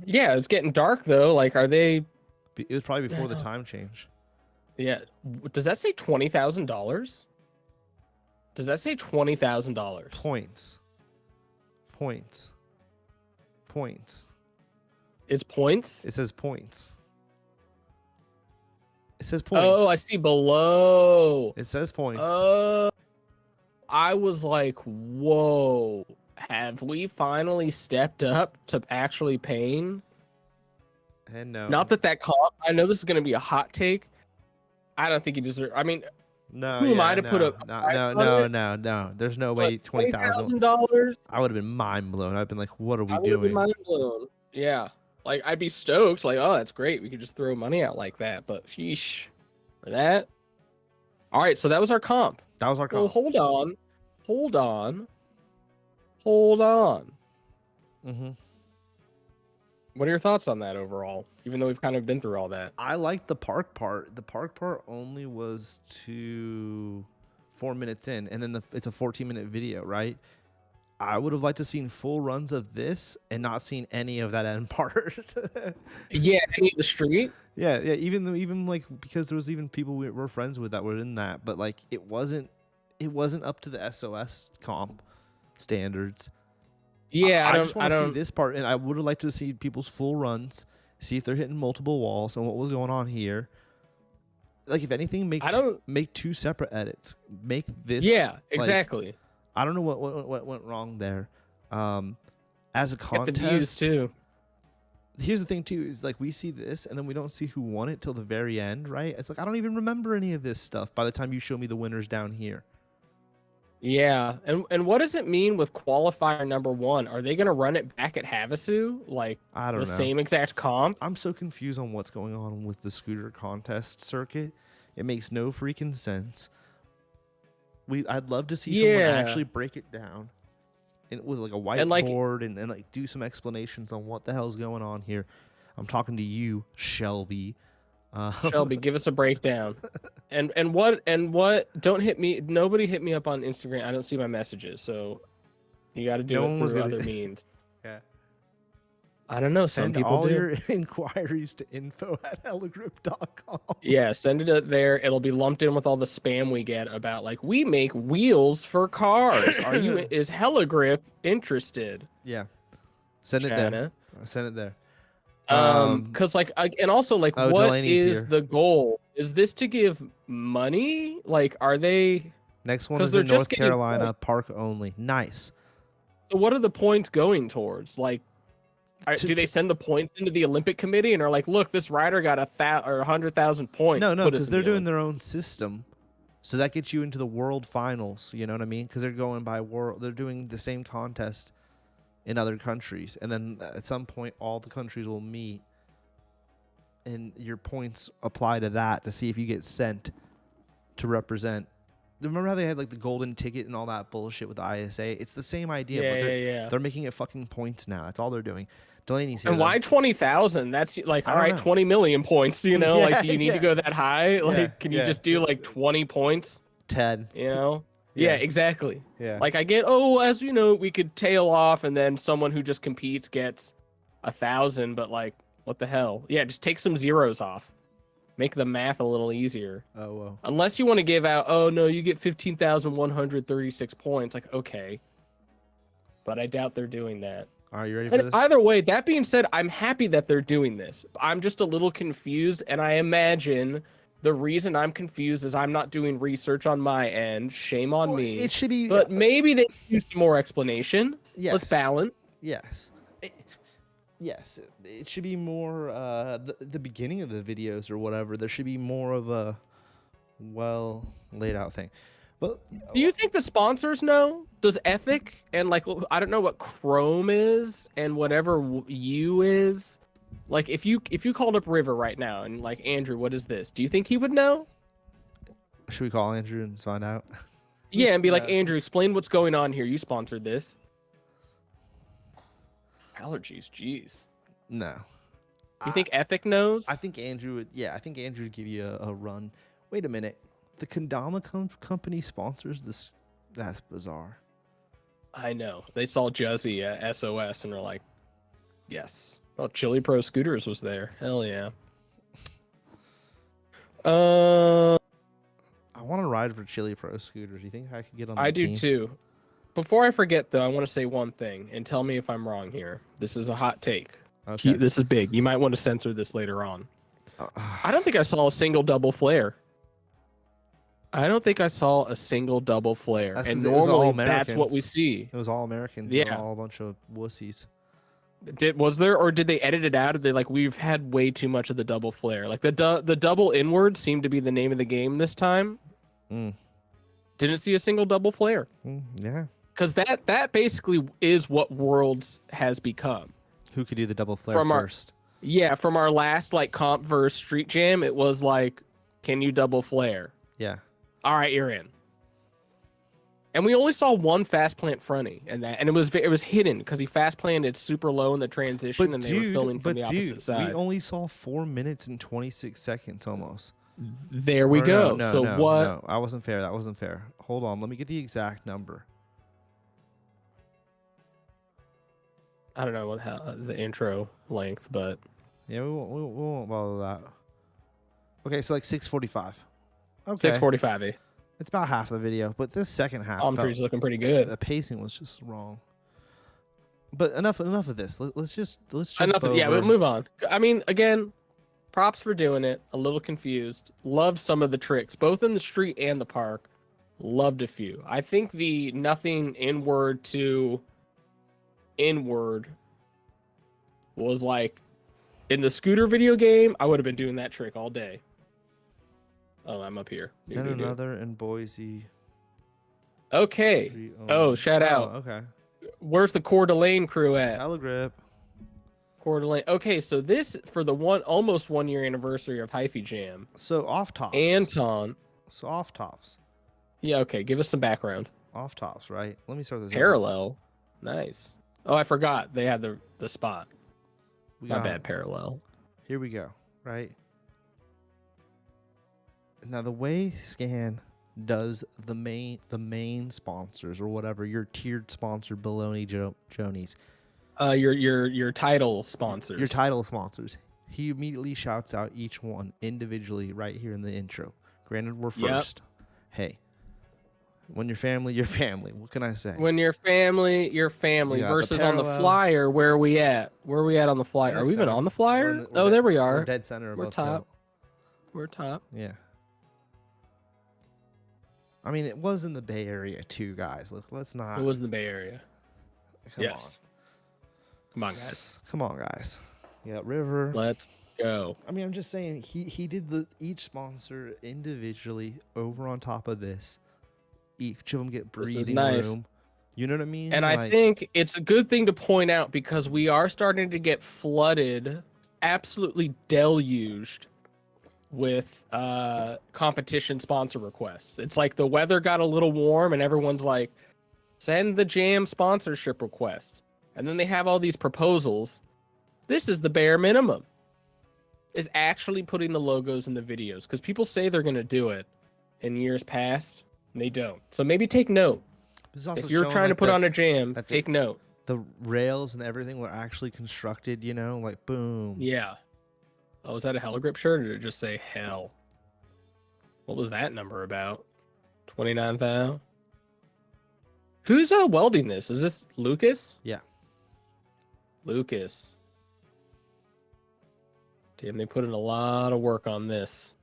Speaker 1: Yeah, it's getting dark though. Like, are they?
Speaker 2: It was probably before the time change.
Speaker 1: Yeah. Does that say $20,000? Does that say $20,000?
Speaker 2: Points.
Speaker 1: It's points?
Speaker 2: It says points. It says points.
Speaker 1: Oh, I see below.
Speaker 2: It says points.
Speaker 1: I was like, whoa. Have we finally stepped up to actually paying?
Speaker 2: And no.
Speaker 1: Not that comp. I know this is going to be a hot take. I don't think you deserve. I mean, who am I to put up?
Speaker 2: No. There's no way $20,000. I would have been mind blown. I'd been like, what are we doing? I would have been mind blown.
Speaker 1: Yeah. Like, I'd be stoked. Like, oh, that's great. We could just throw money out like that. But sheesh. For that. All right. So that was our comp. Well, hold on.
Speaker 2: Mm-hmm.
Speaker 1: What are your thoughts on that overall? Even though we've kind of been through all that.
Speaker 2: I like the park part. The park part only was 4 minutes in, and then it's a 14-minute video, right? I would have liked to seen full runs of this and not seen any of that end part.
Speaker 1: Yeah, any of the street.
Speaker 2: Yeah. Even like, because there was even people we were friends with that were in that, but like it wasn't up to the SOS comp standards.
Speaker 1: Yeah,
Speaker 2: I just want to see this part, and I would have liked to see people's full runs, see if they're hitting multiple walls and what was going on here. Like, if anything, make 2 separate edits. Make this.
Speaker 1: Yeah, exactly.
Speaker 2: Like, I don't know what went wrong there. As a contest,
Speaker 1: the views too.
Speaker 2: here's the thing too, is like we see this and then we don't see who won it till the very end, right? It's like I don't even remember any of this stuff by the time you show me the winners down here.
Speaker 1: Yeah, and what does it mean with qualifier number 1? Are they gonna run it back at HAVASU, like
Speaker 2: I don't know.
Speaker 1: same exact comp?
Speaker 2: I'm so confused on what's going on with the scooter contest circuit. It makes no freaking sense. I'd love to see someone actually break it down and with like a whiteboard and like do some explanations on what the hell's going on here. I'm talking to you, Shelby.
Speaker 1: Shelby, give us a breakdown. And what don't hit me, nobody hit me up on Instagram. I don't see my messages, so you got to do it through other means.
Speaker 2: Yeah.
Speaker 1: I don't know.
Speaker 2: Send
Speaker 1: some people
Speaker 2: all
Speaker 1: do.
Speaker 2: your inquiries to info@hellogrip.com.
Speaker 1: Yeah, send it there. It'll be lumped in with all the spam we get about like we make wheels for cars. Is Hella interested?
Speaker 2: Yeah. Send it there. Send it there.
Speaker 1: Because like and also like what
Speaker 2: Delaney's
Speaker 1: is
Speaker 2: here.
Speaker 1: the goal? Is this to give money? Like are they
Speaker 2: Next one is in North Carolina, park only. Nice.
Speaker 1: So what are the points going towards? Like do they send the points into the Olympic Committee and are like, look, this rider got 100,000 points?
Speaker 2: No, because they're doing their own system, so that gets you into the world finals. You know what I mean? Because they're going by world. They're doing the same contest in other countries, and then at some point, all the countries will meet, and your points apply to that to see if you get sent to represent. Remember how they had like the golden ticket and all that bullshit with the ISA? It's the same idea, but they're making it fucking points now. That's all they're doing. Delaney's here.
Speaker 1: And why 20,000? That's like, all right, 20 million points, you know? Like, do you need to go that high? Like, can you just do like 20 points?
Speaker 2: 10.
Speaker 1: You know? Yeah, exactly.
Speaker 2: Yeah.
Speaker 1: Like, I get, as you know, we could tail off and then someone who just competes gets 1,000, but like, what the hell? Yeah, just take some zeros off. Make the math a little easier.
Speaker 2: Oh, well.
Speaker 1: Unless you want to give out, no, you get 15,136 points. Like, okay. But I doubt they're doing that.
Speaker 2: Are you ready for this?
Speaker 1: Either way, that being said, I'm happy that they're doing this. I'm just a little confused, and I imagine the reason I'm confused is I'm not doing research on my end. Shame on me.
Speaker 2: It should be...
Speaker 1: But maybe they use some more explanation.
Speaker 2: Yes.
Speaker 1: Let's balance.
Speaker 2: Yes. It should be more the beginning of the videos or whatever. There should be more of a well laid out thing. But
Speaker 1: do you think the sponsors know? Does Ethic and like I don't know what Chrome is and whatever U is? Like if you called up River right now and like Andrew, what is this? Do you think he would know?
Speaker 2: Should we call Andrew and find out?
Speaker 1: Yeah, and be like, Andrew, explain what's going on here. You sponsored this. Allergies, jeez.
Speaker 2: No.
Speaker 1: You think Ethic knows?
Speaker 2: I think Andrew would. Yeah, I think Andrew would give you a run. Wait a minute. The Kendama company sponsors this. That's bizarre.
Speaker 1: I know. They saw Juzzy at SOS and are like, yes. Oh, Chili Pro Scooters was there. Hell yeah.
Speaker 2: I want to ride for Chili Pro Scooters. You think I could get on the team?
Speaker 1: I do too. Before I forget, though, I want to say one thing and tell me if I'm wrong here. This is a hot take.
Speaker 2: Okay.
Speaker 1: This is big. You might want to censor this later on. I don't think I saw a single double flare. I don't think I saw a single double flare. And normally that's what we see.
Speaker 2: It was all Americans.
Speaker 1: Yeah.
Speaker 2: All a bunch of wussies.
Speaker 1: Was there, or did they edit it out? Or they like, we've had way too much of the double flare. Like the double inward seemed to be the name of the game this time. Didn't see a single double flare.
Speaker 2: Yeah.
Speaker 1: Because that basically is what Worlds has become.
Speaker 2: Who could do the double flare first?
Speaker 1: From our last like comp versus Street Jam, it was like, can you double flare?
Speaker 2: Yeah.
Speaker 1: All right, you're in. And we only saw one fast plant fronty, and it was hidden because he fast planted super low in the transition, and they were filming from the opposite side.
Speaker 2: We only saw 4 minutes and 26 seconds almost.
Speaker 1: There we go.
Speaker 2: No, I wasn't fair. That wasn't fair. Hold on, let me get the exact number.
Speaker 1: I don't know what the intro length, but
Speaker 2: yeah, we won't bother that. Okay, so like 6:45. Okay.
Speaker 1: 6:45.
Speaker 2: It's about half the video, but this second half,
Speaker 1: tree's looking pretty good.
Speaker 2: The pacing was just wrong. But enough of this. Let's jump
Speaker 1: enough.
Speaker 2: over.
Speaker 1: Yeah, we'll move on. I mean, again, props for doing it. A little confused. Loved some of the tricks, both in the street and the park. Loved a few. I think the nothing inward to inward was like In the scooter video game, I would have been doing that trick all day. Oh, I'm up here.
Speaker 2: Then another in Boise.
Speaker 1: Okay. Oh, shout out.
Speaker 2: Okay.
Speaker 1: Where's the Coeur d'Alene crew at?
Speaker 2: Hella grip.
Speaker 1: Coeur d'Alene. Okay, so this for the almost 1 year anniversary of Hyphy Jam.
Speaker 2: So off tops.
Speaker 1: Anton.
Speaker 2: So off tops.
Speaker 1: Yeah. Okay. Give us some background.
Speaker 2: Off tops, right? Let me start this.
Speaker 1: Parallel. Nice. Oh, I forgot they had the spot. My bad. Parallel.
Speaker 2: Here we go. Right. Now the way Scan does the main sponsors or whatever, your tiered sponsor baloney Jonies.
Speaker 1: Your title sponsors.
Speaker 2: Your title sponsors. He immediately shouts out each one individually right here in the intro. Granted, we're first. Yep. Hey, when you're family, you're family. What can I say?
Speaker 1: When you're family, you're family. Versus on the flyer, where are we at? Where are we at on the flyer? Are we even on the flyer? There we are.
Speaker 2: We're dead center.
Speaker 1: We're top. We're top.
Speaker 2: Yeah. I mean, it was in the Bay Area too, guys. Let's not.
Speaker 1: It was in the Bay Area.
Speaker 2: Come on.
Speaker 1: Come on, guys.
Speaker 2: Come on, guys. Yeah, River.
Speaker 1: Let's go.
Speaker 2: I mean, I'm just saying he did each sponsor individually over on top of this. Each of them get breathing room. You know what I mean?
Speaker 1: And I think it's a good thing to point out because we are starting to get flooded, absolutely deluged with competition sponsor requests. It's like the weather got a little warm and everyone's like, send the Jam sponsorship request. And then they have all these proposals. This is the bare minimum, is actually putting the logos in the videos, because people say they're going to do it in years past and they don't. So maybe take note. If you're trying to put on a Jam, take note.
Speaker 2: The rails and everything were actually constructed, you know, like boom.
Speaker 1: Yeah. Oh, is that a Hella Grip shirt, or did it just say hell? What was that number about? 29,000? Who's welding this? Is this Lucas?
Speaker 2: Yeah.
Speaker 1: Lucas. Damn, they put in a lot of work on this.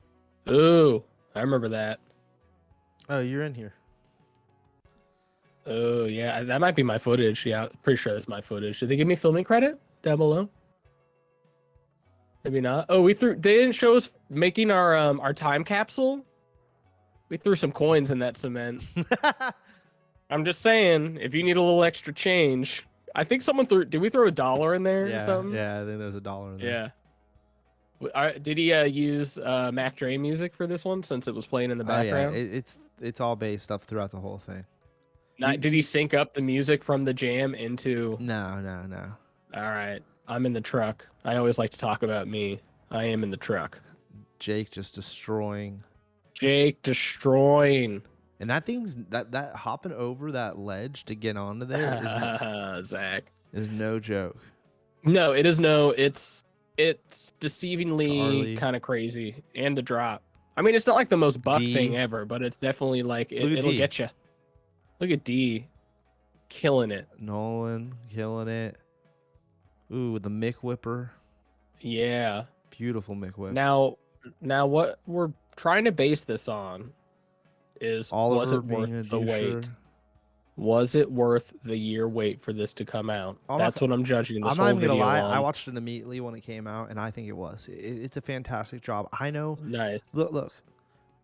Speaker 1: Ooh, I remember that.
Speaker 2: Oh, you're in here.
Speaker 1: Oh, yeah, that might be my footage. Yeah, pretty sure that's my footage. Did they give me filming credit down below? Maybe not. Oh, they didn't show us making our time capsule. We threw some coins in that cement. I'm just saying, if you need a little extra change, I think someone did we throw $1 in there or something?
Speaker 2: Yeah, I think there was $1 in there.
Speaker 1: Yeah. Did he use Mac Dre music for this one since it was playing in the background?
Speaker 2: Yeah. It's all bass stuff throughout the whole thing.
Speaker 1: Did he sync up the music from the Jam into?
Speaker 2: No.
Speaker 1: All right. I'm in the truck. I always like to talk about me. I am in the truck.
Speaker 2: Jake just destroying. And that thing's that hopping over that ledge to get onto there is
Speaker 1: Zach
Speaker 2: is no joke.
Speaker 1: No, it is no. It's deceivingly kind of crazy, and the drop. I mean, it's not like the most buck thing ever, but it's definitely like it'll get you. Look at D, killing it.
Speaker 2: Nolan killing it. Ooh, the Mick Whipper.
Speaker 1: Yeah.
Speaker 2: Beautiful Mick Whip.
Speaker 1: Now what we're trying to base this on is, was it worth the wait? Was it worth the year wait for this to come out? That's what I'm judging this whole video on. I'm not even gonna lie.
Speaker 2: I watched it immediately when it came out, and I think it was. It's a fantastic job. I know.
Speaker 1: Nice.
Speaker 2: Look.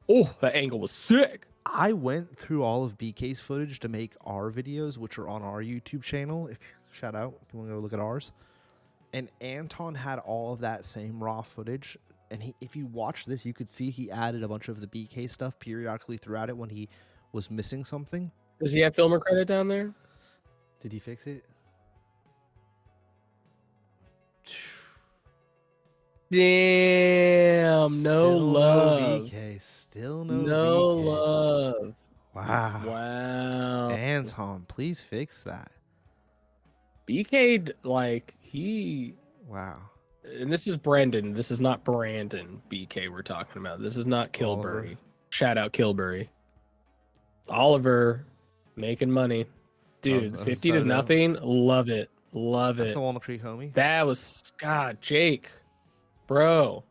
Speaker 1: Oh, that angle was sick.
Speaker 2: I went through all of BK's footage to make our videos, which are on our YouTube channel. Shout out if you want to go look at ours. And Anton had all of that same raw footage. And if you watch this, you could see he added a bunch of the BK stuff periodically throughout it when he was missing something.
Speaker 1: Does he have filmer credit down there?
Speaker 2: Did he fix it?
Speaker 1: Damn, no love.
Speaker 2: BK. Still no BK.
Speaker 1: Love.
Speaker 2: Wow.
Speaker 1: Wow.
Speaker 2: Anton, please fix that.
Speaker 1: BK, like, he...
Speaker 2: Wow.
Speaker 1: And this is Brendan. This is not Brandon BK we're talking about. This is not Kilbury.
Speaker 2: Oliver.
Speaker 1: Shout out Kilbury. Oliver, making money. Dude, 50 to nothing. Love it. Love it.
Speaker 2: That's the Walnut Creek homie.
Speaker 1: That was, God, Jake. Bro.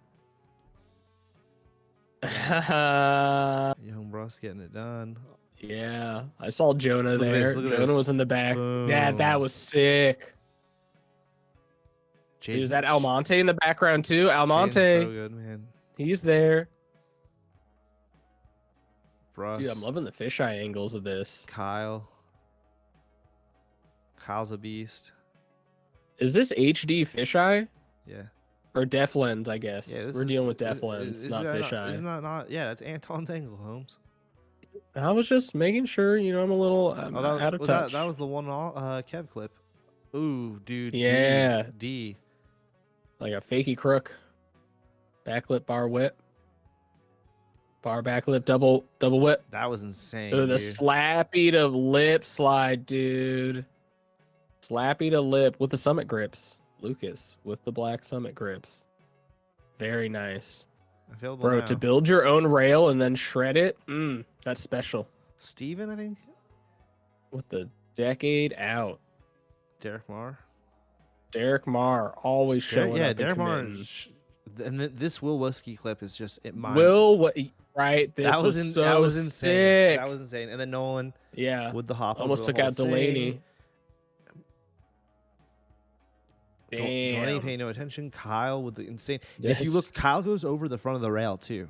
Speaker 2: Young Bruss getting it done.
Speaker 1: Yeah. I saw Jonah there.
Speaker 2: Look at
Speaker 1: Jonah
Speaker 2: this.
Speaker 1: was in the back.
Speaker 2: Boom.
Speaker 1: Yeah, that was sick. Dude, is that Almonte in the background too? Almonte.
Speaker 2: So good, man.
Speaker 1: He's there.
Speaker 2: Bruss.
Speaker 1: Dude, I'm loving the fisheye angles of this.
Speaker 2: Kyle's a beast.
Speaker 1: Is this HD fisheye?
Speaker 2: Yeah.
Speaker 1: Or depth lens, I guess.
Speaker 2: Yeah,
Speaker 1: we're dealing with depth lens, not fisheye.
Speaker 2: Isn't that not? Yeah, that's Anton's angle, Holmes.
Speaker 1: I was just making sure, you know, I'm a little out of touch.
Speaker 2: That was the one Kev clip. Ooh, dude.
Speaker 1: Yeah.
Speaker 2: D.
Speaker 1: Like a fakey crook. Backlip bar whip. Bar backlip double whip.
Speaker 2: That was insane.
Speaker 1: Ooh, the slappy to lip slide, dude. Slappy to lip with the summit grips. Lucas with the black summit grips. Very nice.
Speaker 2: Available
Speaker 1: Bro,
Speaker 2: now.
Speaker 1: to build your own rail and then shred it, that's special.
Speaker 2: Steven, I think?
Speaker 1: With the decade out.
Speaker 2: Derek
Speaker 1: Marr, always showing up.
Speaker 2: Derek Marr. And this Will Whiskey clip is just it.
Speaker 1: Right? This was insane.
Speaker 2: That was insane.
Speaker 1: Sick.
Speaker 2: That was insane. And then Nolan,
Speaker 1: with
Speaker 2: the hop,
Speaker 1: almost took out Delaney.
Speaker 2: Damn. Delaney paying no attention. Kyle with the insane. Yes. If you look, Kyle goes over the front of the rail too.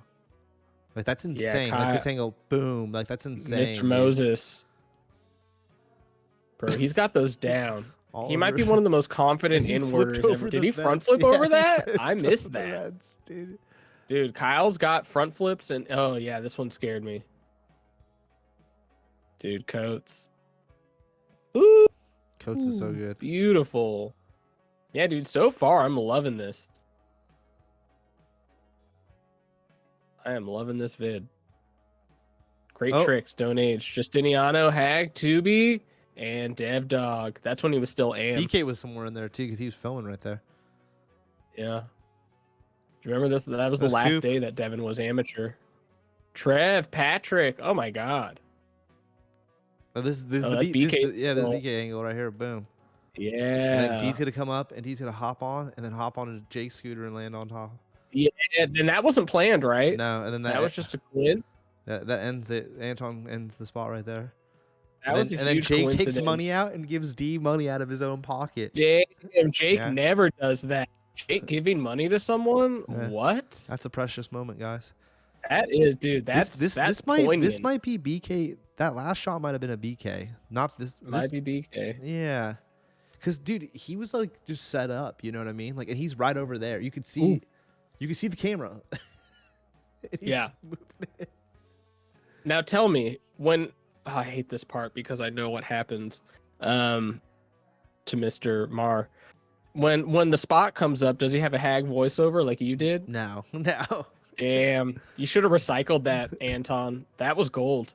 Speaker 2: Like that's insane.
Speaker 1: Yeah,
Speaker 2: like this angle, boom. Like that's insane.
Speaker 1: Mr. Moses, bro, he's got those down. He might be one of the most confident inwarders ever. Did he front flip over that? I missed that. Dude, Kyle's got front flips and oh yeah, this one scared me. Dude, Coates. Ooh.
Speaker 2: Coates is so good.
Speaker 1: Beautiful. Yeah, dude, so far I'm loving this. I am loving this vid. Great tricks, don't age. Justiniano, Hag, Tubi, and Dev Dog. That's when he was still Am.
Speaker 2: BK was somewhere in there too because he was filming right there.
Speaker 1: Yeah. Do you remember this? That was the last day that Devin was amateur. Trev, Patrick. Oh my God.
Speaker 2: Oh, this BK. This BK angle right here. Boom.
Speaker 1: Yeah.
Speaker 2: And then D's gonna come up and D's gonna hop on and then hop on to Jake's scooter and land on top.
Speaker 1: Yeah, and that wasn't planned, right?
Speaker 2: No, and then
Speaker 1: that was just a coincidence.
Speaker 2: That ends it. Anton ends the spot right there.
Speaker 1: That was a huge coincidence.
Speaker 2: And then Jake takes money out and gives D money out of his own pocket.
Speaker 1: Jake never does that. Jake giving money to someone? Yeah. What?
Speaker 2: That's a precious moment, guys.
Speaker 1: That is, dude. This might
Speaker 2: be BK. That last shot might have been a BK. Not this.
Speaker 1: Might be BK.
Speaker 2: Yeah. Because, dude, he was like just set up. You know what I mean? Like, and he's right over there. You could see, the camera.
Speaker 1: Yeah. Now tell me I hate this part because I know what happens. To Mr. Marr, when the spot comes up, does he have a Hag voiceover like you did?
Speaker 2: No.
Speaker 1: Damn, you should have recycled that, Anton. That was gold.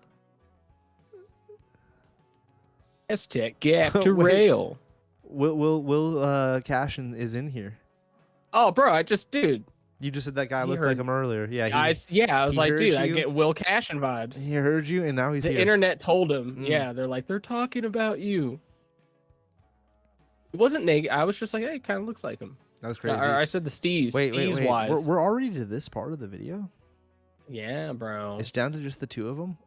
Speaker 1: S-Tech gap to rail.
Speaker 2: Will Cashin is in here.
Speaker 1: Oh, bro, dude.
Speaker 2: You just said that guy looked like him earlier. Yeah.
Speaker 1: I was like, dude, I get Will Cashin vibes.
Speaker 2: He heard you, and now he's here.
Speaker 1: The internet told him. Yeah, they're talking about you. It wasn't negative. I was just like, hey, it kind of looks like him.
Speaker 2: That was crazy.
Speaker 1: I said the Steez.
Speaker 2: Wait.
Speaker 1: Wise.
Speaker 2: We're already to this part of the video?
Speaker 1: Yeah, bro.
Speaker 2: It's down to just the two of them?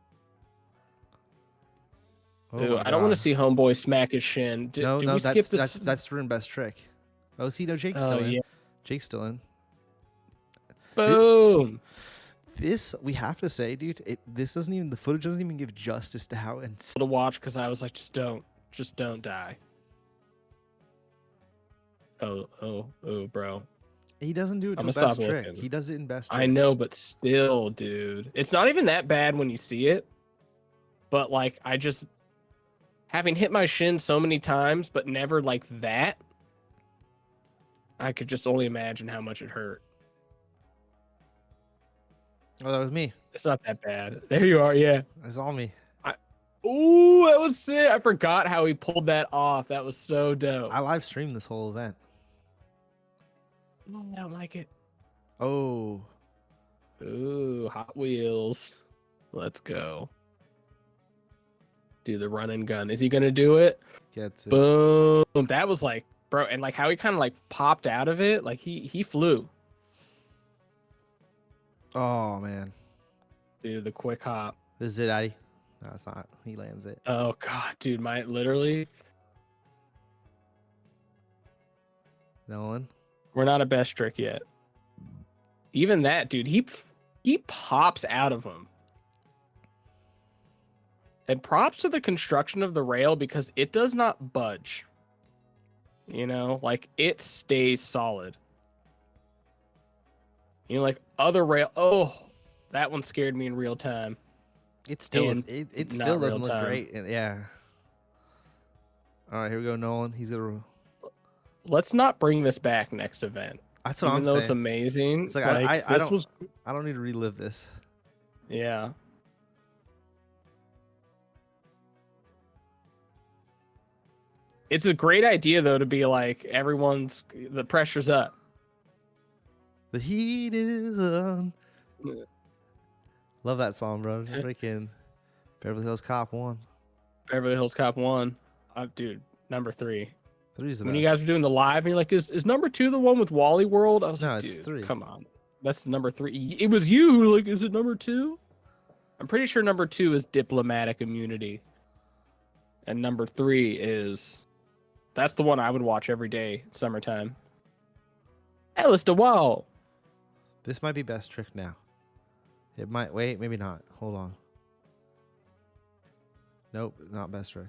Speaker 1: Ooh, I don't want to see Homeboy smack his shin. Did we skip this?
Speaker 2: That's Ruin's best trick. Oh, see, no, Jake's still in. Yeah. Jake's still in.
Speaker 1: Boom.
Speaker 2: This, we have to say, dude, the footage doesn't even give justice to how insane.
Speaker 1: To watch, because I was like, just don't die. Oh, bro.
Speaker 2: He doesn't do it to best trick. Looking. He does it in best trick.
Speaker 1: I know, but still, dude. It's not even that bad when you see it. But, like, having hit my shin so many times, but never like that, I could just only imagine how much it hurt.
Speaker 2: Oh, that was me.
Speaker 1: It's not that bad. There you are, yeah.
Speaker 2: That's all me.
Speaker 1: Ooh, that was sick. I forgot how he pulled that off. That was so dope.
Speaker 2: I live streamed this whole event.
Speaker 1: I don't like it.
Speaker 2: Oh.
Speaker 1: Ooh, Hot Wheels. Let's go. Do the run and gun. Is he going to do it?
Speaker 2: Gets it.
Speaker 1: Boom. That was like, bro, and like how he kind of like popped out of it. Like he flew.
Speaker 2: Oh, man.
Speaker 1: Dude, the quick hop.
Speaker 2: This is it, Addy. No, it's not. He lands it.
Speaker 1: Oh, God, dude. Literally.
Speaker 2: Nolan.
Speaker 1: We're not a best trick yet. Even that, dude, he pops out of them. And props to the construction of the rail because it does not budge. You know, like it stays solid. You know, like other rail. Oh, that one scared me in real time.
Speaker 2: It still it still doesn't look great. Yeah. All right, here we go, Nolan. He's gonna.
Speaker 1: Let's not bring this back next event.
Speaker 2: That's what I'm saying.
Speaker 1: Even though it's amazing.
Speaker 2: It's like I don't need to relive this.
Speaker 1: Yeah. It's a great idea though to be like the pressure's up.
Speaker 2: The heat is on. Love that song, bro. Freaking Beverly Hills Cop 1.
Speaker 1: Beverly Hills Cop 1. Dude, number 3.
Speaker 2: 3's the
Speaker 1: when
Speaker 2: best.
Speaker 1: You guys were doing the live and you're like, is number 2 the one with Wally World? I was like, dude,
Speaker 2: 3.
Speaker 1: Come on. That's number 3. It was you who like, is it number 2? I'm pretty sure number 2 is diplomatic immunity. And number 3 is... That's the one I would watch every day, summertime. Alice DeWall.
Speaker 2: This might be best trick now. It might. Wait, maybe not. Hold on. Nope, not best trick.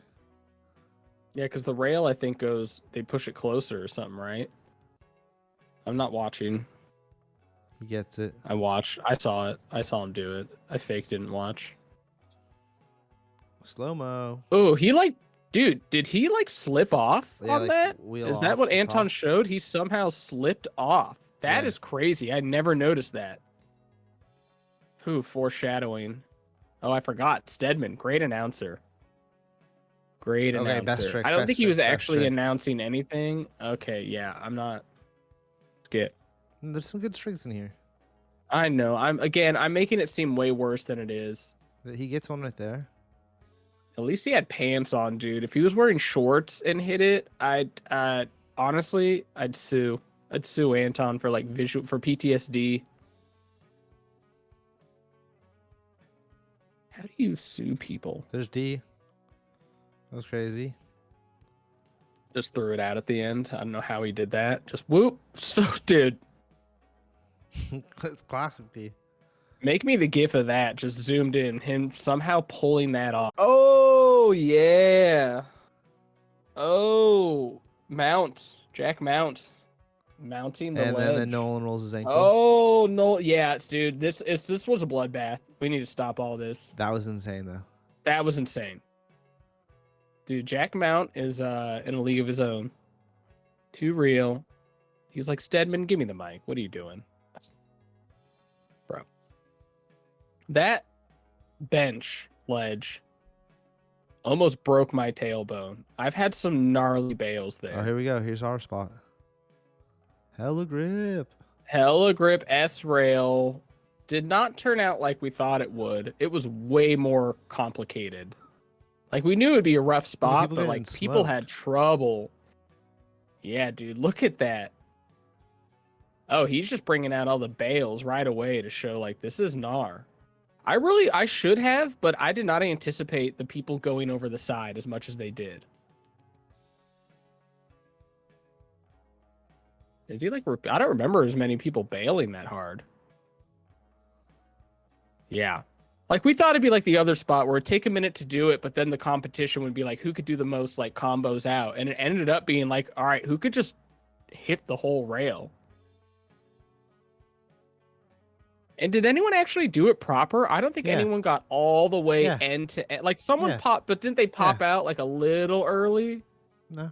Speaker 1: Yeah, because the rail, I think, they push it closer or something, right? I'm not watching.
Speaker 2: He gets it.
Speaker 1: I watched. I saw it. I saw him do it. I fake didn't watch.
Speaker 2: Slow-mo.
Speaker 1: Oh, dude, did he slip off on that? Is that what Anton showed? He somehow slipped off. That is crazy. I never noticed that. Foreshadowing. Oh, I forgot. Stedman, great announcer. Great announcer.
Speaker 2: Best trick,
Speaker 1: I don't think he was actually announcing anything. Okay, yeah, I'm not. Skip.
Speaker 2: There's some good tricks in here.
Speaker 1: I know. I'm making it seem way worse than it is.
Speaker 2: He gets one right there.
Speaker 1: At least he had pants on, dude. If he was wearing shorts and hit it, honestly, I'd sue. I'd sue Anton for for PTSD. How do you sue people?
Speaker 2: There's D. That was crazy.
Speaker 1: Just threw it out at the end. I don't know how he did that. Just whoop. So, dude.
Speaker 2: It's classic D.
Speaker 1: Make me the gif of that. Just zoomed in. Him somehow pulling that off. Oh, yeah. Oh. Jack Mount. Mounting the ledge.
Speaker 2: And then Nolan rolls his ankle.
Speaker 1: Oh, no. Yeah, dude. This was a bloodbath. We need to stop all this.
Speaker 2: That was insane, though.
Speaker 1: That was insane. Dude, Jack Mount is in a league of his own. Too real. He's like, Stedman, give me the mic. What are you doing? Bro. That bench ledge almost broke my tailbone. I've had some gnarly bails there.
Speaker 2: Oh, here we go. Here's our spot. Hella grip.
Speaker 1: Hella grip S-rail. Did not turn out like we thought it would. It was way more complicated. We knew it'd be a rough spot, but people had trouble. Yeah, dude, look at that. Oh, he's just bringing out all the bails right away to show this is gnar. I should have, but I did not anticipate the people going over the side as much as they did. Is he I don't remember as many people bailing that hard. Yeah. We thought it'd be the other spot where it'd take a minute to do it, but then the competition would be who could do the most combos out. And it ended up being all right, who could just hit the whole rail? And did anyone actually do it proper? I don't think anyone got all the way end to end. Someone popped, but didn't they pop out a little early?
Speaker 2: No.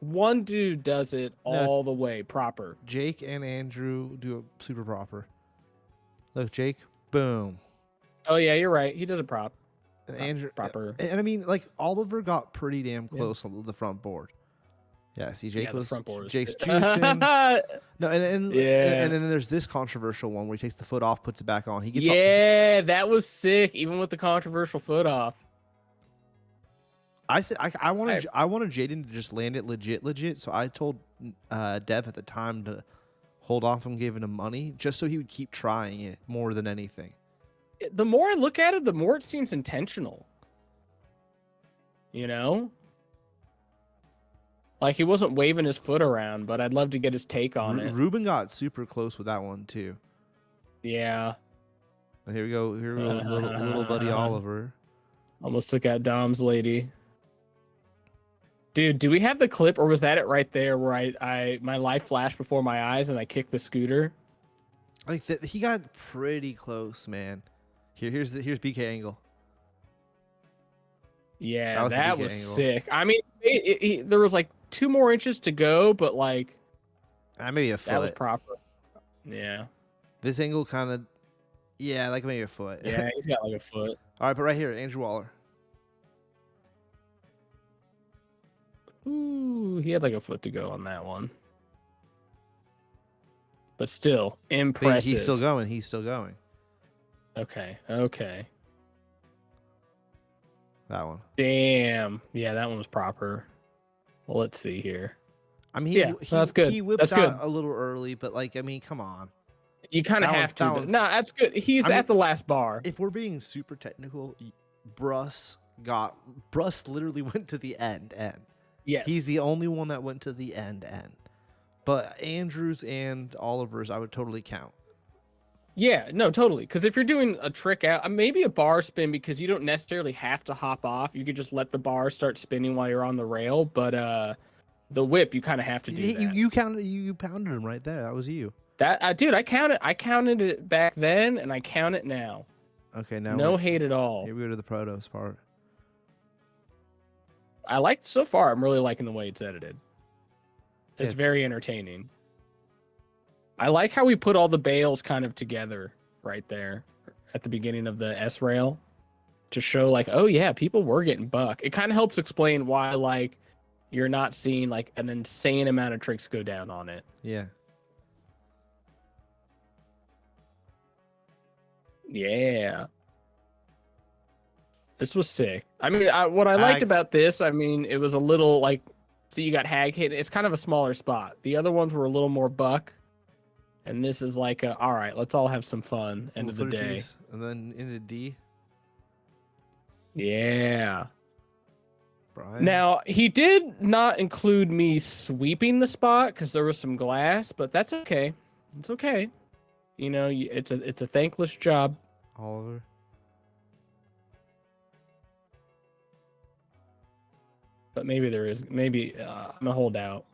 Speaker 1: One dude does it all the way proper.
Speaker 2: Jake and Andrew do it super proper. Look, Jake, boom.
Speaker 1: Oh yeah, you're right. He does a prop.
Speaker 2: And Andrew
Speaker 1: proper.
Speaker 2: And I mean, Oliver got pretty damn close on the front board. Yeah, see, Jake was front board. Jake's juicing. No, and then there's this controversial one where he takes the foot off, puts it back on. He gets
Speaker 1: that was sick, even with the controversial foot off.
Speaker 2: I said I wanted Jaden to just land it legit. So I told Dev at the time to hold off from giving him money just so he would keep trying it more than anything.
Speaker 1: The more I look at it, the more it seems intentional. You know? Like, he wasn't waving his foot around, but I'd love to get his take on it.
Speaker 2: Ruben got super close with that one, too.
Speaker 1: Yeah.
Speaker 2: Here we go. Here we go. Little buddy Oliver.
Speaker 1: Almost took out Dom's lady. Dude, do we have the clip, or was that it right there where my life flashed before my eyes and I kicked the scooter?
Speaker 2: Like he got pretty close, man. Here's BK angle.
Speaker 1: Yeah, that was sick. I mean, there was like 2 more inches to go, but like
Speaker 2: maybe a foot.
Speaker 1: That was proper. Yeah.
Speaker 2: This angle kind of, yeah, like maybe a foot.
Speaker 1: Yeah, he's got like a foot.
Speaker 2: All right, but right here, Andrew Waller.
Speaker 1: Ooh, he had like a foot to go on that one. But still, impressive.
Speaker 2: But he's still going. He's still going.
Speaker 1: Okay.
Speaker 2: That one.
Speaker 1: Damn. Yeah, that one was proper. Well, let's see here.
Speaker 2: I mean,
Speaker 1: that's good.
Speaker 2: He whips out a little early, but like, I mean, come on.
Speaker 1: You kind of have to. No, that's good. He's at the last bar.
Speaker 2: If we're being super technical, Bruss literally went to the end.
Speaker 1: Yes.
Speaker 2: He's the only one that went to the end. But Andrews and Oliver's, I would totally count.
Speaker 1: Yeah, no, totally. Because if you're doing a trick out, maybe a bar spin, because you don't necessarily have to hop off. You could just let the bar start spinning while you're on the rail. But the whip, you kind of have to do that.
Speaker 2: You counted. You pounded him right there. That was you.
Speaker 1: Dude, I counted it back then, and I count it now.
Speaker 2: Okay, now
Speaker 1: no hate at all.
Speaker 2: Here we go to the Protos part.
Speaker 1: So far, I'm really liking the way it's edited. It's very entertaining. I like how we put all the bales kind of together right there at the beginning of the S rail to show like, oh yeah, people were getting buck. It kind of helps explain why like you're not seeing like an insane amount of tricks go down on it.
Speaker 2: Yeah.
Speaker 1: Yeah. This was sick. I mean, what I liked about this, I mean, it was a little like, so you got hag hit. It's kind of a smaller spot. The other ones were a little more buck. And this is like, all right, let's all have some fun. End of the day.
Speaker 2: Piece, and then into D.
Speaker 1: Yeah.
Speaker 2: Brian.
Speaker 1: Now, he did not include me sweeping the spot because there was some glass, but that's okay. It's okay. You know, it's a thankless job.
Speaker 2: Oliver.
Speaker 1: But maybe there is. Maybe I'm going to hold out.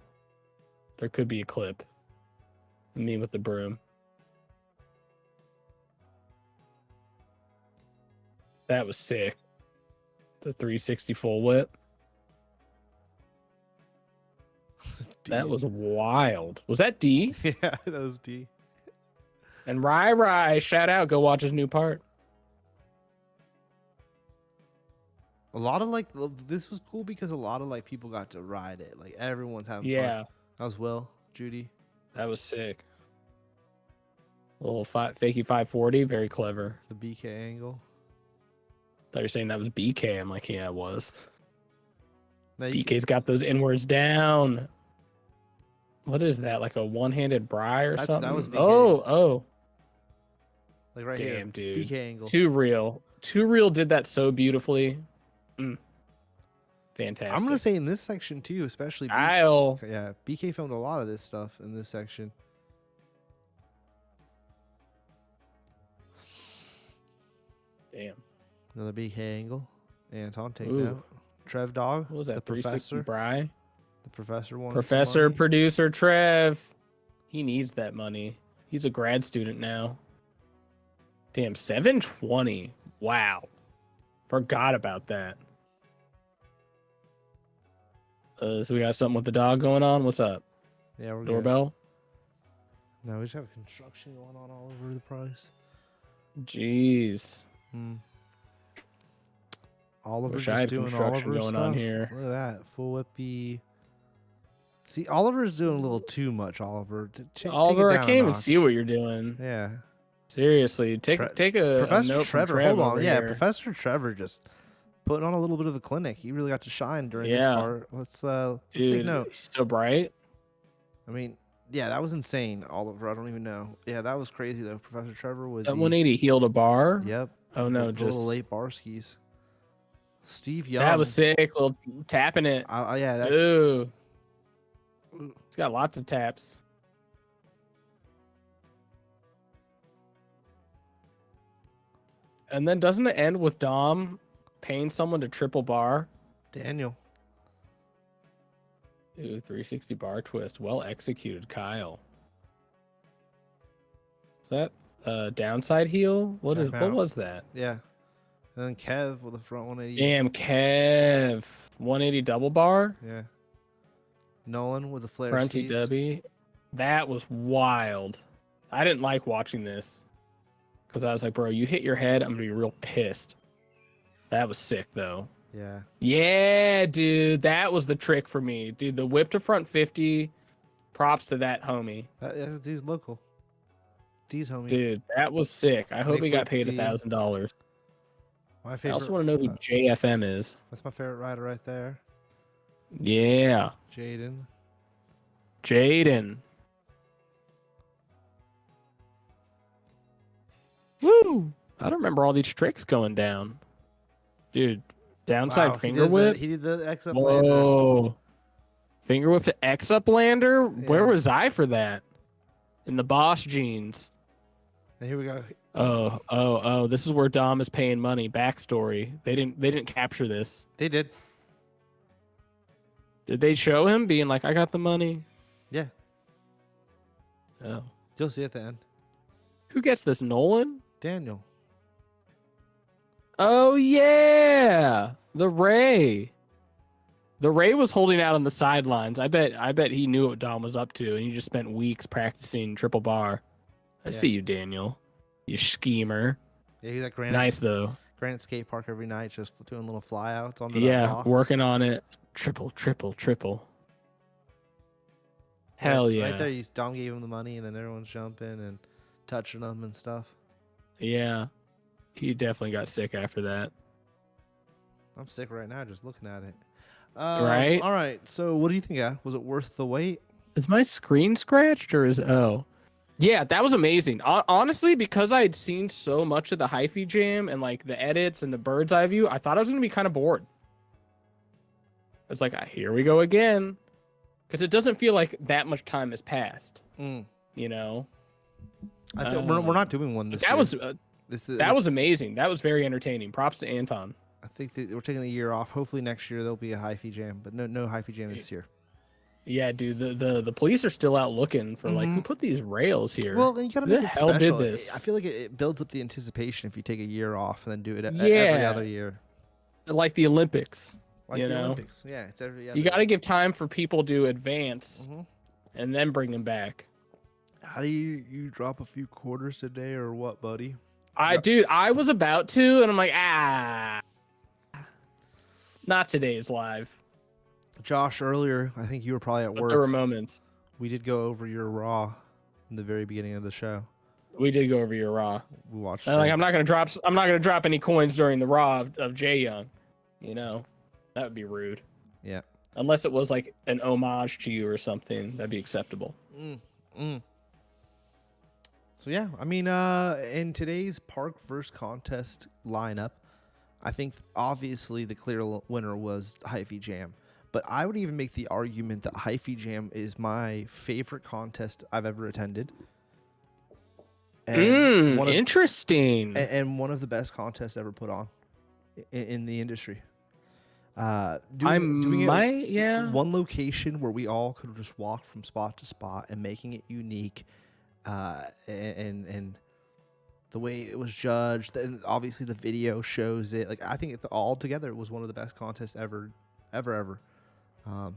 Speaker 1: There could be a clip. Me with the broom. That was sick. The 360 full whip. That was wild. Was that D?
Speaker 2: Yeah, that was D.
Speaker 1: And Rai, shout out. Go watch his new part.
Speaker 2: A lot of like, this was cool because a lot of like people got to ride it. Like everyone's having fun. That was Will, Judy.
Speaker 1: That was sick. A little fakey 540, very clever.
Speaker 2: The BK angle.
Speaker 1: Thought you were saying that was BK. I'm like, yeah, it was.
Speaker 2: Now
Speaker 1: BK's got those inwards down. What is that? Like a one-handed bri or something?
Speaker 2: That was BK.
Speaker 1: Oh.
Speaker 2: Like right
Speaker 1: Damn,
Speaker 2: here.
Speaker 1: dude.
Speaker 2: BK angle.
Speaker 1: Too real did that so beautifully. Fantastic.
Speaker 2: I'm gonna say in this section too, especially.
Speaker 1: Yeah,
Speaker 2: BK filmed a lot of this stuff in this section.
Speaker 1: Damn.
Speaker 2: Another BK angle. Anton taking out. Trev Dog.
Speaker 1: What was that?
Speaker 2: The professor.
Speaker 1: Bri?
Speaker 2: The professor won.
Speaker 1: Professor, producer Trev. He needs that money. He's a grad student now. Damn, 720. Wow. Forgot about that. So we got something with the dog going on. What's up?
Speaker 2: Yeah, we're
Speaker 1: doorbell.
Speaker 2: Good. No, we just have construction going on all over the place.
Speaker 1: Jeez.
Speaker 2: Oliver's just doing Oliver
Speaker 1: going
Speaker 2: stuff.
Speaker 1: On here.
Speaker 2: Look at that full whippy. See, Oliver's doing a little too much. Oliver,
Speaker 1: Oliver, I can't even see what you're doing.
Speaker 2: Yeah.
Speaker 1: Seriously, take a
Speaker 2: Professor
Speaker 1: note
Speaker 2: Trevor.
Speaker 1: From Trev
Speaker 2: hold on,
Speaker 1: here.
Speaker 2: Professor Trevor just putting on a little bit of a clinic. He really got to shine during this part. Let's take note.
Speaker 1: He's so bright.
Speaker 2: I mean, yeah, that was insane, Oliver. I don't even know. Yeah, that was crazy though. Professor Trevor with
Speaker 1: that 180 healed a bar.
Speaker 2: Yep.
Speaker 1: Oh no, just
Speaker 2: little late bar skis. Steve Young.
Speaker 1: That was sick. Little tapping it.
Speaker 2: Yeah.
Speaker 1: Ooh. He's got lots of taps. And then doesn't it end with Dom paying someone to triple bar?
Speaker 2: Daniel.
Speaker 1: Ooh, 360 bar twist. Well executed, Kyle. Is that downside heel? What was that?
Speaker 2: Yeah. And then Kev with the front 180.
Speaker 1: Damn, Kev. 180 double bar?
Speaker 2: Yeah. Nolan with the flare
Speaker 1: Front
Speaker 2: skis.
Speaker 1: TW. That was wild. I didn't like watching this. Because I was like, bro, you hit your head, I'm going to be real pissed. That was sick, though.
Speaker 2: Yeah.
Speaker 1: Yeah, dude. That was the trick for me. Dude, the whip to front 50. Props to that homie.
Speaker 2: He's local. D's homie.
Speaker 1: Dude, that was sick. I hope he got paid $1,000.
Speaker 2: My favorite.
Speaker 1: I also want to know who JFM is.
Speaker 2: That's my favorite rider right there.
Speaker 1: Yeah.
Speaker 2: Jaden.
Speaker 1: Woo! I don't remember all these tricks going down. Dude, downside finger whip.
Speaker 2: He did the X up
Speaker 1: lander. Whoa. Finger whip to X up lander? Yeah. Where was I for that? In the Boss jeans.
Speaker 2: And here we go.
Speaker 1: Oh, this is where Dom is paying money. Backstory. They didn't capture this.
Speaker 2: They did.
Speaker 1: Did they show him being like, I got the money?
Speaker 2: Yeah.
Speaker 1: Oh.
Speaker 2: You'll see at the end.
Speaker 1: Who gets this? Nolan?
Speaker 2: Daniel.
Speaker 1: Oh yeah. The Ray was holding out on the sidelines. I bet he knew what Dom was up to, and he just spent weeks practicing triple bar. I see you, Daniel. You schemer.
Speaker 2: Yeah, he's at Granite.
Speaker 1: Nice though.
Speaker 2: Granite Skate Park every night, just doing little flyouts on the
Speaker 1: box. Working on it. Triple. Hell yeah.
Speaker 2: Right there, Dom gave him the money, and then everyone's jumping and touching them and stuff.
Speaker 1: Yeah. He definitely got sick after that.
Speaker 2: I'm sick right now just looking at it.
Speaker 1: Right?
Speaker 2: All right. So what do you think, was it worth the wait?
Speaker 1: Is my screen scratched or is... Oh. Yeah, that was amazing. Honestly, because I had seen so much of the Hyphy Jam and like the edits and the bird's eye view, I thought I was going to be kind of bored. I was like, here we go again. Because it doesn't feel like that much time has passed. You know?
Speaker 2: I feel we're not doing one this year.
Speaker 1: That was amazing. That was very entertaining. Props to Anton.
Speaker 2: I think that we're taking a year off. Hopefully next year there'll be a Hyphy Jam, but no Hyphy Jam this year.
Speaker 1: Yeah, dude. The police are still out looking for like who put these rails here.
Speaker 2: Well, you gotta make it
Speaker 1: special.
Speaker 2: Did
Speaker 1: this?
Speaker 2: I feel like it builds up the anticipation if you take a year off and then do it every other year.
Speaker 1: Like the Olympics.
Speaker 2: Like the Olympics. Yeah, it's every other
Speaker 1: You got to give time for people to advance and then bring them back.
Speaker 2: How do you drop a few quarters today or what, buddy?
Speaker 1: Dude, I was about to, and I'm like, not today's live.
Speaker 2: Josh, earlier, I think you were probably at work.
Speaker 1: There were moments.
Speaker 2: We did go over your Raw in the very beginning of the show.
Speaker 1: We did go over your Raw.
Speaker 2: We watched.
Speaker 1: Like, I'm not gonna drop any coins during the Raw of Jay Young. You know, that would be rude.
Speaker 2: Yeah.
Speaker 1: Unless it was like an homage to you or something, that'd be acceptable.
Speaker 2: So yeah, I mean, in today's Park vs. Contest lineup, I think obviously the clear winner was Hyphy Jam. But I would even make the argument that Hyphy Jam is my favorite contest I've ever attended. And
Speaker 1: interesting.
Speaker 2: And one of the best contests ever put on in the industry. Doing one location where we all could just walk from spot to spot and making it unique. And the way it was judged, and obviously the video shows it. Like, I think all together it was one of the best contests ever.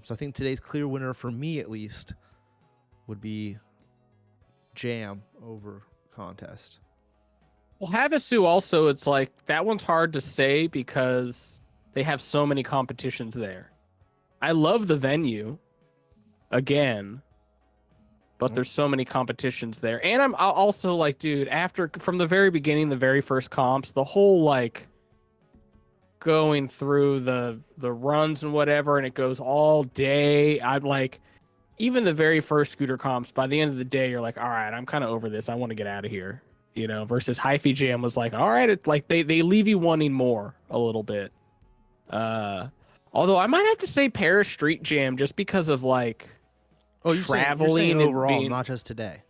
Speaker 2: So I think today's clear winner, for me at least, would be Jam over contest.
Speaker 1: Well, HAVASU also, it's like, that one's hard to say because they have so many competitions there. I love the venue, again, but there's so many competitions there. And I'm also like, dude, from the very beginning, the very first comps, the whole like going through the runs and whatever, and it goes all day. I'm like, even the very first scooter comps, by the end of the day, you're like, all right, I'm kind of over this. I want to get out of here, you know, versus Hyphy Jam was like, all right, it's like they leave you wanting more a little bit. Although I might have to say Paris Street Jam just because of like traveling
Speaker 2: you're saying
Speaker 1: and
Speaker 2: overall,
Speaker 1: being,
Speaker 2: not just today.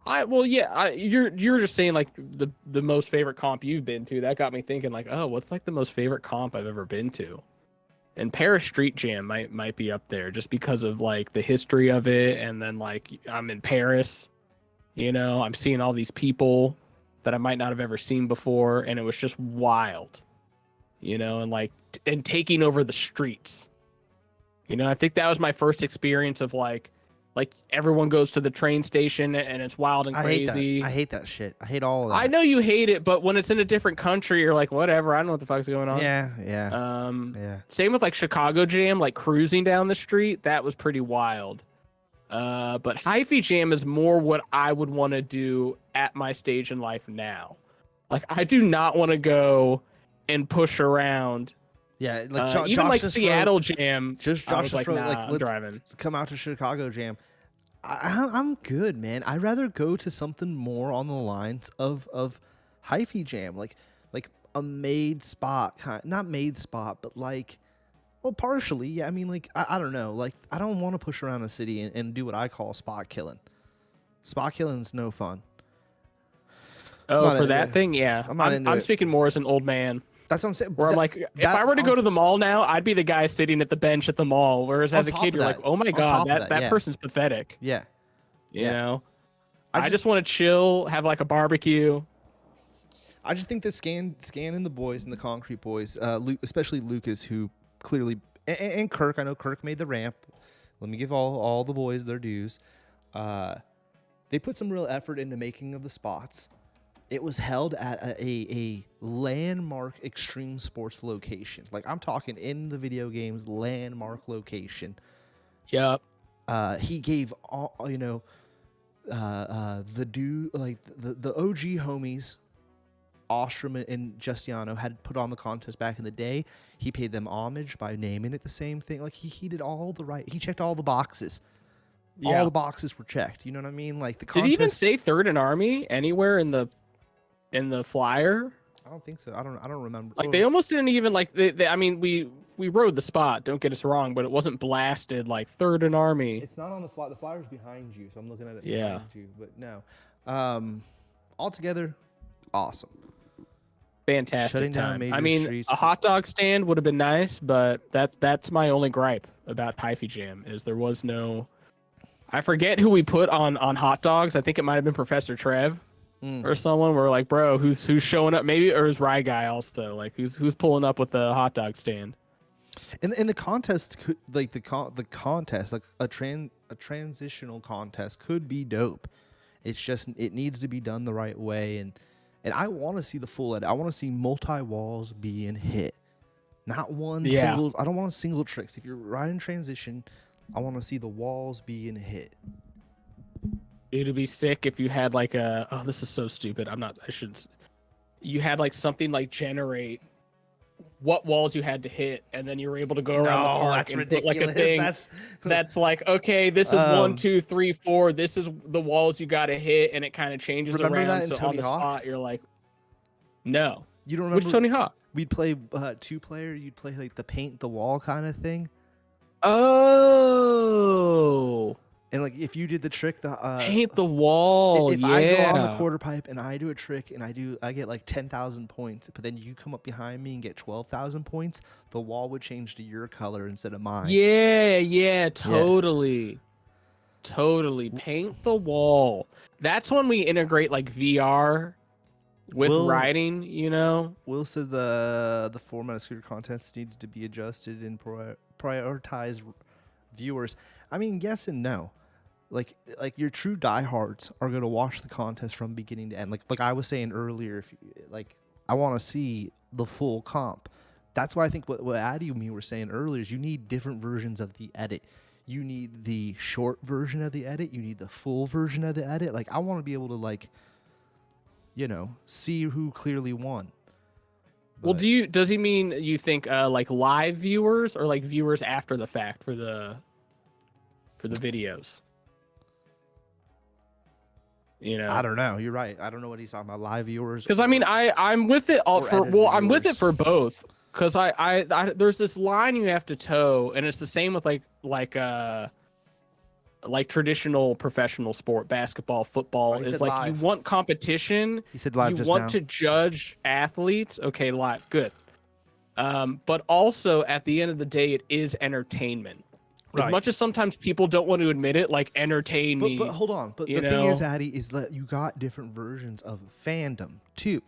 Speaker 1: You're just saying like the most favorite comp you've been to. That got me thinking like, oh, what's like the most favorite comp I've ever been to? And Paris Street Jam might be up there just because of like the history of it, and then like I'm in Paris, I'm seeing all these people that I might not have ever seen before, and it was just wild, and like and taking over the streets. I think that was my first experience of like everyone goes to the train station and it's wild and crazy.
Speaker 2: I hate that shit. I hate all of that.
Speaker 1: I know you hate it, but when it's in a different country, you're like, whatever. I don't know what the fuck's going on.
Speaker 2: Yeah.
Speaker 1: Same with like Chicago Jam, like cruising down the street. That was pretty wild. But Hyphy Jam is more what I would want to do at my stage in life now. Like I do not want to go and push around.
Speaker 2: Yeah, like
Speaker 1: even
Speaker 2: Josh
Speaker 1: like Seattle Jam.
Speaker 2: Just
Speaker 1: I was like, nah,
Speaker 2: like,
Speaker 1: I'm
Speaker 2: let's
Speaker 1: driving.
Speaker 2: come out to Chicago Jam. I'm good, man. I'd rather go to something more on the lines of Hyphy Jam, like a made spot, not made spot, but like, well, partially, yeah. I mean, like, I don't know, like, I don't want to push around a city and do what I call spot killing. Spot killing's no fun.
Speaker 1: Oh, for that thing, yeah. I'm speaking more as an old man.
Speaker 2: That's what I'm saying.
Speaker 1: Where I'm like, if I were to go to the mall now, I'd be the guy sitting at the bench at the mall. Whereas as a kid, you're like, oh my god, that person's pathetic.
Speaker 2: Yeah.
Speaker 1: You know? I just want to chill, have like a barbecue.
Speaker 2: I just think that Scan and the boys and the Concrete Boys, especially Lucas, who clearly, and Kirk, I know Kirk made the ramp. Let me give all the boys their dues. They put some real effort into making of the spots. It was held at a landmark extreme sports location. Like, I'm talking in the video games landmark location.
Speaker 1: Yep.
Speaker 2: He gave all, the OG homies, Ostrom and Justiano, had put on the contest back in the day. He paid them homage by naming it the same thing. Like, he did all the right. He checked all the boxes. Yeah. All the boxes were checked. You know what I mean? Like, the contest.
Speaker 1: Did he even say third in Army anywhere in the flyer?
Speaker 2: I don't think so. I don't remember.
Speaker 1: Like, they almost didn't even like. I mean, we rode the spot. Don't get us wrong, but it wasn't blasted like third in Army.
Speaker 2: It's not on the flyer. The flyer's behind you, so I'm looking at it behind you. But no. Altogether, awesome.
Speaker 1: Fantastic time. I mean, a hot dog stand would have been nice, but that's my only gripe about Hyphy Jam is there was no. I forget who we put on hot dogs. I think it might have been Professor Trev. Or someone. We're like, bro, who's showing up? Maybe, or is Rye Guy also like who's pulling up with the hot dog stand?
Speaker 2: And the contest could, like the contest, like a transitional contest could be dope. It's just it needs to be done the right way, and I want to see the full edit. I want to see multi walls being hit, not one single. I don't want single tricks. If you're riding transition, I want to see the walls being hit.
Speaker 1: It'd be sick if you had like this is so stupid. You had like something like generate what walls you had to hit, and then you were able to go around the park
Speaker 2: that's
Speaker 1: and
Speaker 2: ridiculous.
Speaker 1: put like a thing that's like, okay, this is 1, 2, 3, 4. This is the walls you got to hit, and it kind of changes around. So on the spot, you're like, no.
Speaker 2: You don't remember
Speaker 1: which Tony Hawk?
Speaker 2: We'd play 2-player. You'd play like the paint the wall kind of thing.
Speaker 1: Oh.
Speaker 2: And like if you did the trick,
Speaker 1: paint the wall.
Speaker 2: If I go on the quarter pipe and I do a trick and I get like 10,000 points, but then you come up behind me and get 12,000 points, the wall would change to your color instead of mine.
Speaker 1: Yeah, totally. Paint the wall. That's when we integrate like VR with riding.
Speaker 2: Will said the format of scooter contest needs to be adjusted and prioritize viewers. I mean, yes and no. Like your true diehards are going to watch the contest from beginning to end. Like I was saying earlier, I want to see the full comp. That's why I think what Addy and me were saying earlier is you need different versions of the edit. You need the short version of the edit. You need the full version of the edit. Like, I want to be able to see who clearly won.
Speaker 1: Well, does he mean you think like live viewers or like viewers after the fact for the videos?
Speaker 2: I don't know. You're right. I don't know what he's talking about. Live viewers.
Speaker 1: Because I mean, I'm with it I'm with it for both. Because I there's this line you have to toe, and it's the same with like like traditional professional sport, basketball, football, is like
Speaker 2: live.
Speaker 1: You want competition.
Speaker 2: He said live
Speaker 1: you
Speaker 2: just
Speaker 1: want
Speaker 2: now.
Speaker 1: to judge athletes. Okay, live, good. But also at the end of the day, it is entertainment. As much as sometimes people don't want to admit it, like entertain me.
Speaker 2: But hold on. But the thing is, Addy, is that you got different versions of fandom too.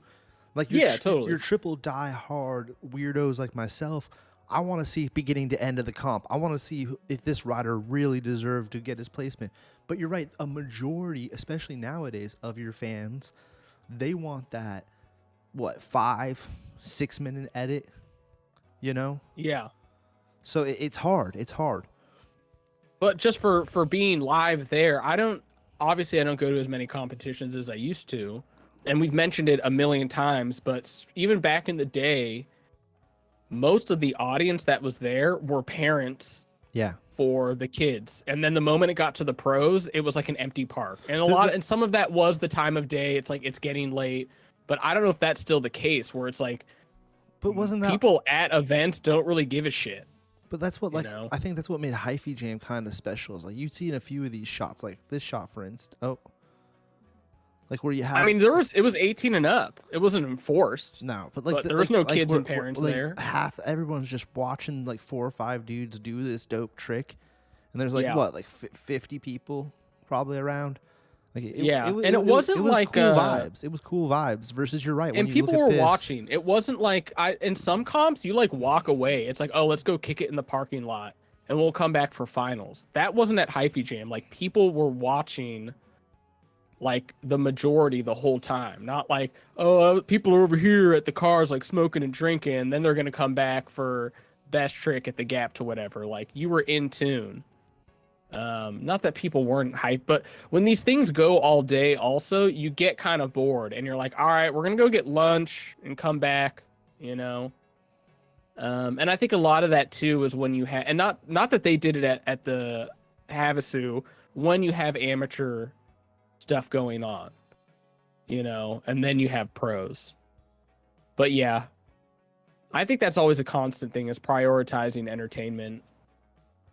Speaker 2: Like
Speaker 1: totally.
Speaker 2: Your triple die-hard weirdos like myself, I want to see beginning to end of the comp. I want to see if this rider really deserved to get his placement. But you're right. A majority, especially nowadays, of your fans, they want that, 5-6 minute edit, you know?
Speaker 1: Yeah.
Speaker 2: So it's hard. It's hard.
Speaker 1: But just for being live there, I don't go to as many competitions as I used to. And we've mentioned it a million times, but even back in the day, most of the audience that was there were parents for the kids. And then the moment it got to the pros, it was like an empty park. And and some of that was the time of day. It's like it's getting late. But I don't know if that's still the case where it's like people at events don't really give a shit.
Speaker 2: But that's what, I think that's what made Hyphy Jam kind of special. Is like you'd see in a few of these shots, like this shot, for instance. Like where you have.
Speaker 1: I mean, it was 18 and up. It wasn't enforced.
Speaker 2: No, but
Speaker 1: there was no kids and parents there.
Speaker 2: Everyone's just watching like 4 or 5 dudes do this dope trick, and there's 50 people probably around. Like it wasn't cool vibes. It was cool vibes versus you're right.
Speaker 1: And people were watching. It wasn't like in some comps you like walk away. It's like, oh, let's go kick it in the parking lot and we'll come back for finals. That wasn't at Hyphy Jam. Like people were watching like the majority the whole time. Not like, oh, people are over here at the cars like smoking and drinking, and then they're gonna come back for best trick at the gap to whatever. Like you were in tune. Not that people weren't hyped, but when these things go all day also, you get kind of bored and you're like, all right, we're gonna go get lunch and come back, you know. And I think a lot of that too is when you have, and not that they did it at the HAVASU, when you have amateur stuff going on, you know, and then you have pros. But yeah, I think that's always a constant thing, is prioritizing entertainment.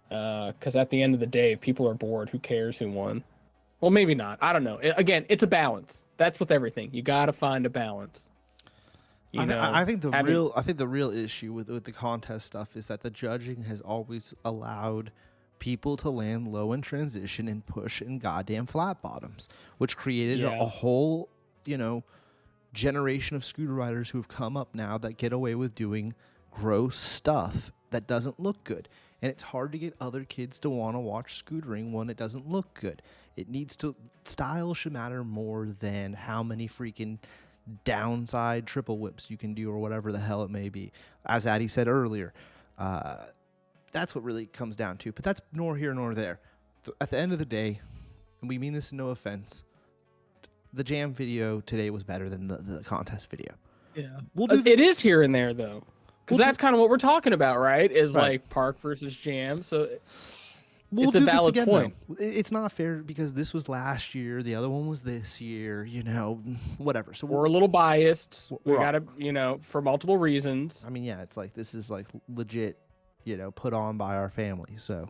Speaker 1: Because at the end of the day, if people are bored, who cares who won? Well, maybe not. I don't know. Again, it's a balance. That's with everything. You got to find a balance.
Speaker 2: I think the real issue with the contest stuff is that the judging has always allowed people to land low in transition and push in goddamn flat bottoms, which created a whole, generation of scooter riders who have come up now that get away with doing gross stuff that doesn't look good. And it's hard to get other kids to want to watch scootering when it doesn't look good. Style should matter more than how many freaking downside triple whips you can do or whatever the hell it may be. As Addy said earlier, that's what really comes down to. But that's nor here nor there. At the end of the day, and we mean this in no offense, the jam video today was better than the contest video.
Speaker 1: Yeah. It is here and there, though. Because that's kind of what we're talking about, right? Like park versus jam. So it's a valid point.
Speaker 2: Though. It's not fair because this was last year. The other one was this year, whatever. So
Speaker 1: we're a little biased. We got to, for multiple reasons.
Speaker 2: I mean, yeah, it's like this is like legit, put on by our family. So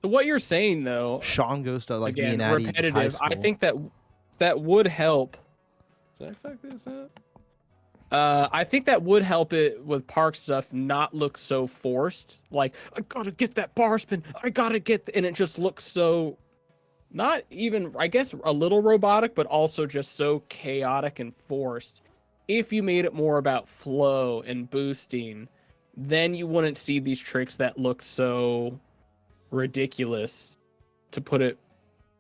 Speaker 1: what you're saying, though,
Speaker 2: Sean goes to like
Speaker 1: again,
Speaker 2: me and Addy
Speaker 1: repetitive. I think that would help. Did I fuck this up? I think that would help it with park stuff not look so forced. Like, I gotta get that bar spin. And it just looks so, not even, I guess, a little robotic, but also just so chaotic and forced. If you made it more about flow and boosting, then you wouldn't see these tricks that look so ridiculous, to put it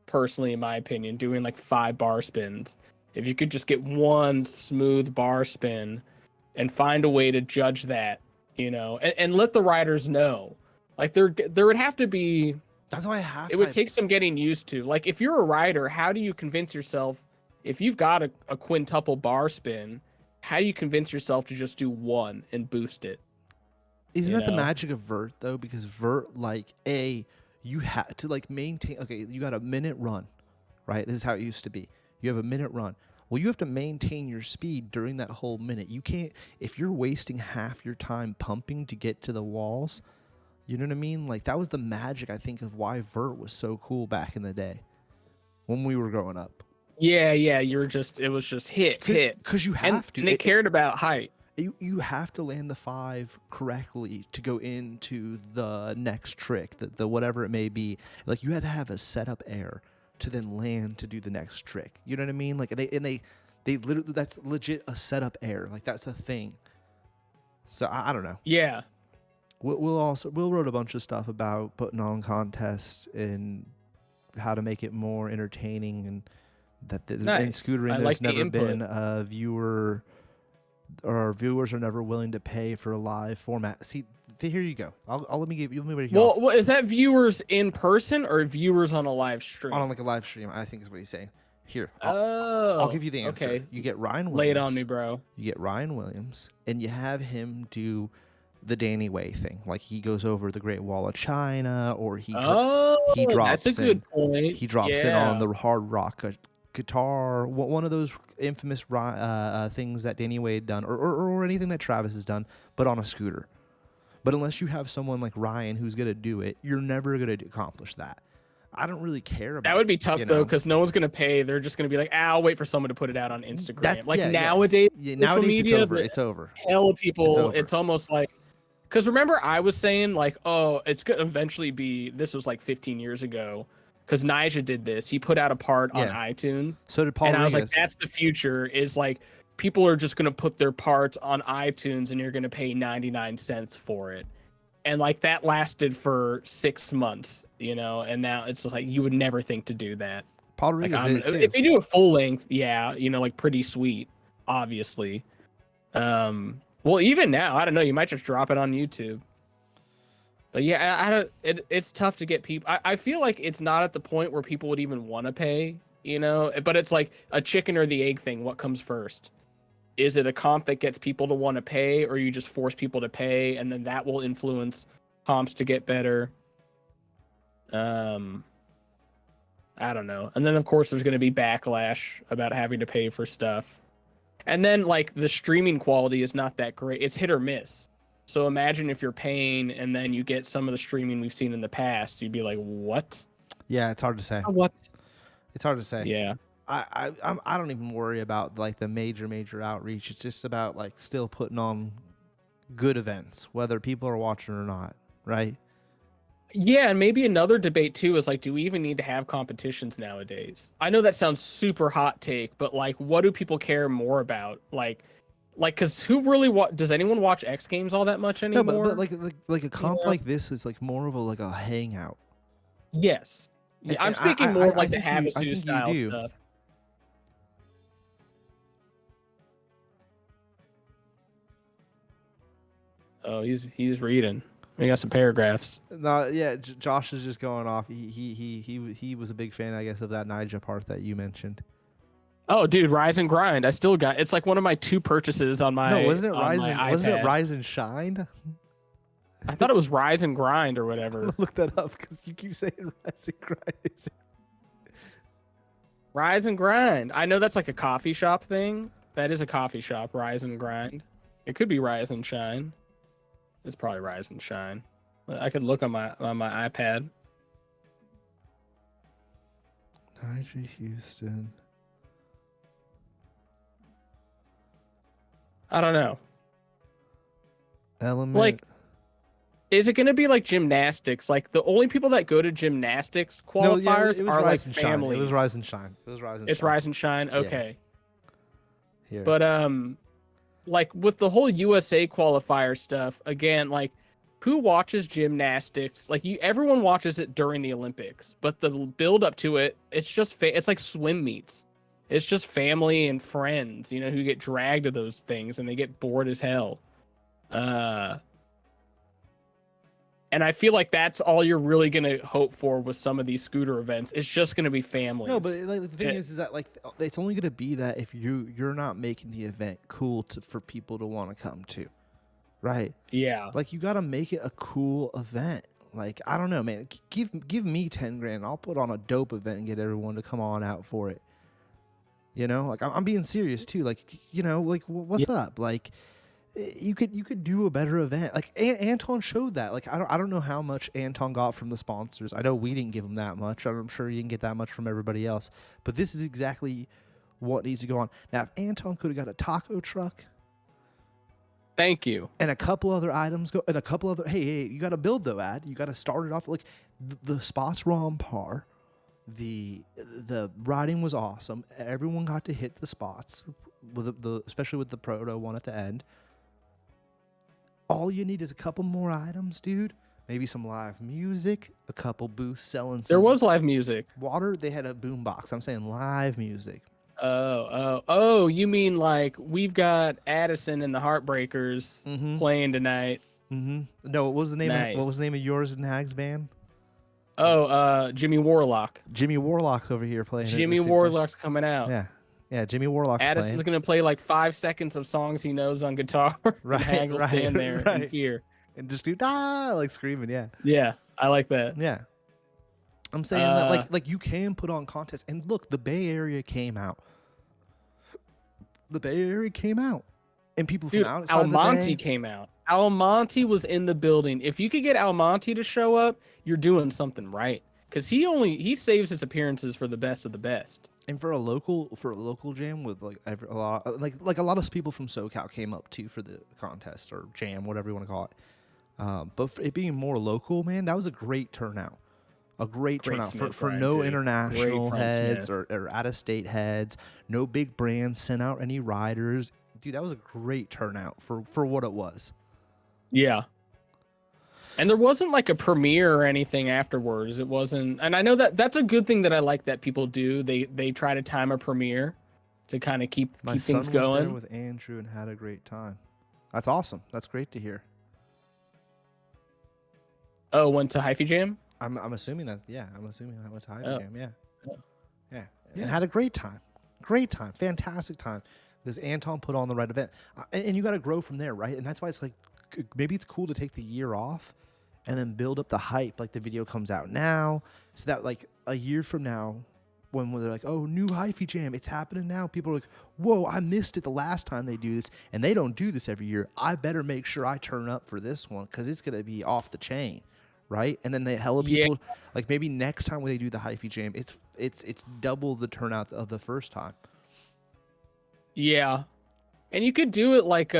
Speaker 1: personally, in my opinion, doing like 5 bar spins. If you could just get one smooth bar spin and find a way to judge that, and let the riders know, like there would have to be.
Speaker 2: That's why
Speaker 1: it would take some getting used to. Like if you're a rider, how do you convince yourself, if you've got a quintuple bar spin, how do you convince yourself to just do one and boost it?
Speaker 2: Isn't that the magic of vert though? Because vert, you have to maintain. Okay, you got a minute run, right? This is how it used to be. You have a minute run. Well, you have to maintain your speed during that whole minute. You can't, if you're wasting half your time pumping to get to the walls, You know what I mean? Like, that was the magic, I think, of why vert was so cool back in the day when we were growing up.
Speaker 1: Yeah, it was just hit.
Speaker 2: Because you have to.
Speaker 1: And they cared about height.
Speaker 2: You have to land the 5 correctly to go into the next trick, the whatever it may be. Like, you had to have a setup air to then land to do the next trick. You know what I mean? Like, they literally, that's legit a setup air. Like, that's a thing. So I don't know.
Speaker 1: Yeah.
Speaker 2: We'll wrote a bunch of stuff about putting on contests and how to make it more entertaining, and that in Scootering there's never been a viewer, or viewers are never willing to pay for a live format. See, here you go. Let me read you
Speaker 1: well, is that viewers in person or viewers on a live stream?
Speaker 2: On like a live stream, I think is what he's saying. Here, I'll give you the answer. Okay. You get Ryan Williams.
Speaker 1: Lay it on me, bro.
Speaker 2: You get Ryan Williams, and you have him do the Danny Way thing. Like, he goes over the Great Wall of China, or he drops
Speaker 1: that's a good point.
Speaker 2: He drops in on the hard rock guitar, one of those infamous things that Danny Way had done, or anything that Travis has done, but on a scooter. But unless you have someone like Ryan who's going to do it, you're never going to accomplish that. I don't really care about
Speaker 1: that. Would be tough, though, because no one's going to pay. They're just going to be like, I'll wait for someone to put it out on Instagram. Nowadays, social media,
Speaker 2: it's over.
Speaker 1: Hell of people, it's almost like, because remember I was saying, like, oh, it's going to eventually be, this was like 15 years ago, because Nyjah did this. He put out a part on iTunes.
Speaker 2: So did Paul.
Speaker 1: And I was like, that's the future, is like, people are just going to put their parts on iTunes and you're going to pay 99 cents for it. And like, that lasted for 6 months, you know, and now it's just like, you would never think to do that.
Speaker 2: Paul Rodriguez did it too.
Speaker 1: If you do a full length, you know, like Pretty Sweet, obviously. Well, even now, I don't know, you might just drop it on YouTube. But yeah, it's tough to get people. I feel like it's not at the point where people would even want to pay, you know, but it's like a chicken or the egg thing. What comes first? Is it a comp that gets people to want to pay, or you just force people to pay, and then that will influence comps to get better? I don't know. And then, of course, there's going to be backlash about having to pay for stuff. And then, like, the streaming quality is not that great. It's hit or miss. So imagine if you're paying and then you get some of the streaming we've seen in the past. You'd be like, what?
Speaker 2: Yeah, it's hard to say.
Speaker 1: What?
Speaker 2: It's hard to say.
Speaker 1: Yeah.
Speaker 2: I don't even worry about like the major outreach. It's just about like still putting on good events, whether people are watching or not, right?
Speaker 1: Yeah, and maybe another debate too is like, do we even need to have competitions nowadays? I know that sounds super hot take, but like, what do people care more about? Like, because who really does anyone watch X Games all that much anymore?
Speaker 2: No, but like a comp like this is like more of a hangout.
Speaker 1: Yes, I'm speaking more like the HAVASU style stuff. Oh, he's reading. We got some paragraphs.
Speaker 2: No, yeah, Josh is just going off. He was a big fan, I guess, of that Nyjah part that you mentioned.
Speaker 1: Oh, dude, Rise and Grind. I still got. It's like one of my 2 purchases on my.
Speaker 2: No, wasn't it Rise and Shine?
Speaker 1: I thought it was Rise and Grind or whatever.
Speaker 2: Look that up because you keep saying Rise and Grind.
Speaker 1: Rise and Grind. I know that's like a coffee shop thing. That is a coffee shop. Rise and Grind. It could be Rise and Shine. It's probably Rise and Shine. I could look on my iPad.
Speaker 2: Nyjah Houston.
Speaker 1: I don't know.
Speaker 2: Element.
Speaker 1: Like, is it going to be like gymnastics? Like, the only people that go to gymnastics qualifiers are like families.
Speaker 2: It was Rise and Shine.
Speaker 1: It's Rise and Shine. Okay.
Speaker 2: Yeah. Here.
Speaker 1: But like with the whole USA qualifier stuff, again, like, who watches gymnastics? Like, everyone watches it during the Olympics, but the build up to it, it's just it's like swim meets. It's just family and friends, you know, who get dragged to those things and they get bored as hell. And I feel like that's all you're really going to hope for with some of these scooter events. It's just going to be families.
Speaker 2: No, but like, the thing is that like it's only going to be that if you're not making the event cool for people to want to come to, right?
Speaker 1: Yeah.
Speaker 2: Like, you got to make it a cool event. Like, I don't know, man. Give me 10 grand. I'll put on a dope event and get everyone to come on out for it. You know, like, I'm being serious too. Like, you know, like, what's up? Like, you could do a better event. Like Anton showed that. Like I don't know how much Anton got from the sponsors. I know we didn't give him that much. I'm sure he didn't get that much from everybody else. But this is exactly what needs to go on. Now, if Anton could have got a taco truck,
Speaker 1: thank you,
Speaker 2: and a couple other items go, and a couple other. Hey, you got to build though, Ad. You got to start it off like the spots were on par. The riding was awesome. Everyone got to hit the spots with especially with the proto one at the end. All you need is a couple more items, dude. Maybe some live music, a couple booths selling some.
Speaker 1: There was live music.
Speaker 2: Water, they had a boom box. I'm saying live music.
Speaker 1: Oh, you mean like we've got Addison and the Heartbreakers playing tonight.
Speaker 2: No, what was the name what was the name of yours and Hag's band?
Speaker 1: Oh, Jimmy Warlock.
Speaker 2: Jimmy Warlock's over here playing.
Speaker 1: Jimmy Warlock's coming out.
Speaker 2: Yeah, Jimmy Warlock's
Speaker 1: Addison's going to play like 5 seconds of songs he knows on guitar.
Speaker 2: Right,
Speaker 1: Hag will stand there in fear.
Speaker 2: And just do like screaming, yeah.
Speaker 1: Yeah, I like that.
Speaker 2: Yeah. I'm saying that like you can put on contests. And look, the Bay Area came out. The Bay Area came out. And people from outside
Speaker 1: Almonte came out. Almonte was in the building. If you could get Almonte to show up, you're doing something right. Because he saves his appearances for the best of the best.
Speaker 2: And for a local jam with like a lot of people from SoCal came up too for the contest or jam, whatever you want to call it. But for it being more local, man, that was a great turnout. A great turnout for no international heads or out of state heads. No big brands sent out any riders. Dude, that was a great turnout for what it was.
Speaker 1: Yeah. And there wasn't like a premiere or anything afterwards. It wasn't, and I know that's a good thing that I like that people do. They try to time a premiere to kind of keep things going.
Speaker 2: Went there with Andrew and had a great time. That's awesome. That's great to hear.
Speaker 1: Oh, went to Hyphy Jam?
Speaker 2: I'm assuming that. Yeah, I'm assuming I went to Hyphy Jam. Yeah. And had a great time. Great time. Fantastic time. Because Anton put on the right event, and you got to grow from there, right? And that's why it's like maybe it's cool to take the year off. And then build up the hype, like the video comes out now, so that like a year from now, when they're like, "Oh, new Hyphy Jam, it's happening now," people are like, "Whoa, I missed it the last time they do this," and they don't do this every year. I better make sure I turn up for this one because it's gonna be off the chain, right? And then they hella people like maybe next time when they do the Hyphy Jam, it's double the turnout of the first time.
Speaker 1: Yeah, and you could do it like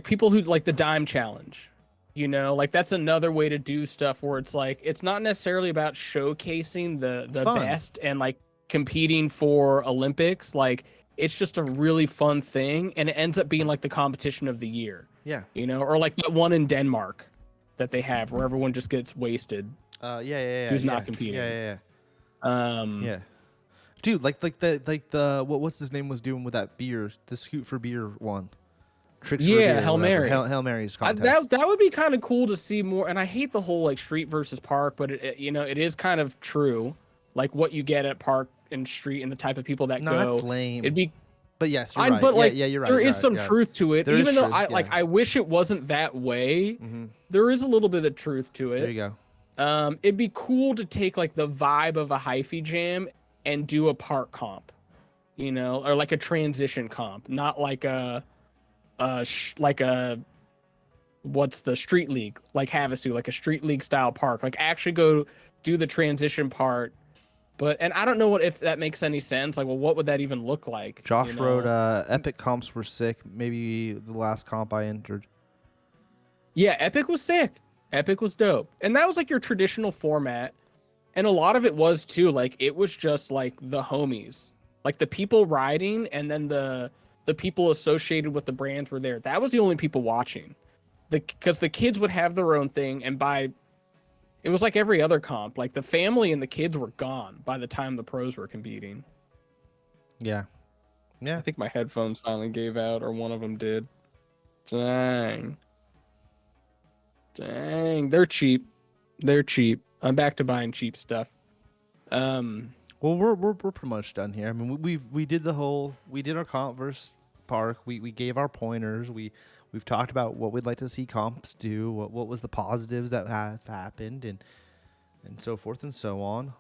Speaker 1: people who like the dime challenge, you know, like that's another way to do stuff where it's like it's not necessarily about showcasing the best and like competing for Olympics. Like it's just a really fun thing, and it ends up being like the competition of the year.
Speaker 2: Yeah,
Speaker 1: you know, or like that one in Denmark that they have where everyone just gets wasted. Who's not competing?
Speaker 2: Yeah. Dude, like the what's his name was doing with that beer, the Scoot for Beer one. Tricks for beer,
Speaker 1: Hail Mary.
Speaker 2: Hail Mary's contest.
Speaker 1: That would be kind of cool to see more. And I hate the whole like street versus park, but it is kind of true. Like what you get at park and street and the type of people that go.
Speaker 2: No, that's lame.
Speaker 1: It'd be.
Speaker 2: But yes, you're right.
Speaker 1: But like,
Speaker 2: you're right.
Speaker 1: There is some truth to it, even though I wish it wasn't that way.
Speaker 2: Mm-hmm.
Speaker 1: There is a little bit of truth to it.
Speaker 2: There you go.
Speaker 1: It'd be cool to take like the vibe of a Hyphy Jam and do a park comp, you know, or like a transition comp, not like what's the street league, like HAVASU, like a street league style park, like actually go do the transition part. And I don't know if that makes any sense. Like, well, what would that even look like?
Speaker 2: Josh wrote, epic comps were sick. Maybe the last comp I entered.
Speaker 1: Yeah, epic was sick. Epic was dope. And that was like your traditional format. And a lot of it was too, like, it was just like the homies, like the people riding, and then the people associated with the brands were there. That was the only people watching, because the kids would have their own thing, and it was like every other comp, like the family and the kids were gone by the time the pros were competing.
Speaker 2: Yeah.
Speaker 1: I think my headphones finally gave out, or one of them did. Dang, they're cheap. I'm back to buying cheap stuff.
Speaker 2: Well, we're pretty much done here. I mean, we did our comp versus park. We gave our pointers. We've talked about what we'd like to see comps do. What was the positives that have happened, and so forth and so on.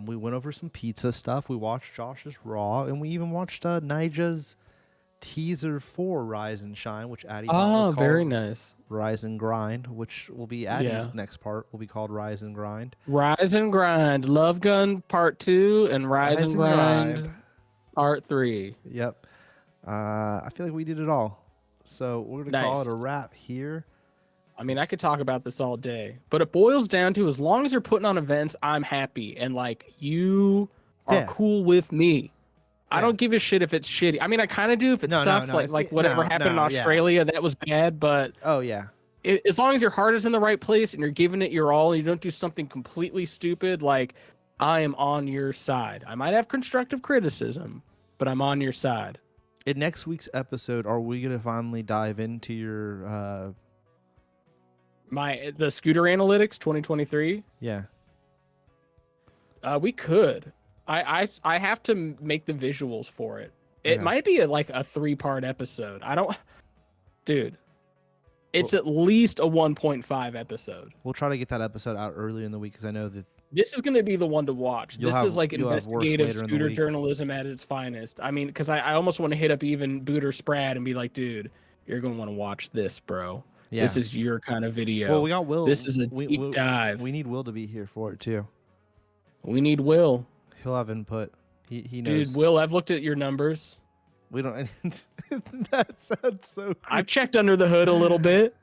Speaker 2: We went over some pizza stuff. We watched Josh's Raw, and we even watched Nija's teaser for Rise and Shine, which Addy thought was called
Speaker 1: very nice.
Speaker 2: Rise and Grind, which will be Addy's next part, will be called Rise and Grind.
Speaker 1: Rise and Grind, Love Gun Part 2, and Rise and Grind Part 3.
Speaker 2: Yep. I feel like we did it all. So we're going to call it a wrap here.
Speaker 1: I mean, I could talk about this all day, but it boils down to, as long as you're putting on events, I'm happy. And like, you are cool with me. I don't give a shit if it's shitty. I mean, I kind of do if it sucks, like whatever happened in Australia, that was bad. But as long as your heart is in the right place and you're giving it your all, and you don't do something completely stupid, like, I am on your side. I might have constructive criticism, but I'm on your side.
Speaker 2: In next week's episode, are we going to finally dive into your
Speaker 1: the scooter analytics 2023?
Speaker 2: Yeah.
Speaker 1: We could. I have to make the visuals for it. It might be like a 3-part episode. Dude, it's at least a 1.5 episode.
Speaker 2: We'll try to get that episode out early in the week, because I know that
Speaker 1: this is going to be the one to watch. This is like investigative scooter journalism at its finest. I mean, because I almost want to hit up even Booter Sprad and be like, dude, you're going to want to watch this, bro. Yeah. This is your kind of video.
Speaker 2: Well, we got Will.
Speaker 1: This is a deep dive.
Speaker 2: We need Will to be here for it too.
Speaker 1: We need Will.
Speaker 2: He'll have input. He knows.
Speaker 1: Dude, Will, I've looked at your numbers.
Speaker 2: We don't. That sounds so creepy.
Speaker 1: I've checked under the hood a little bit.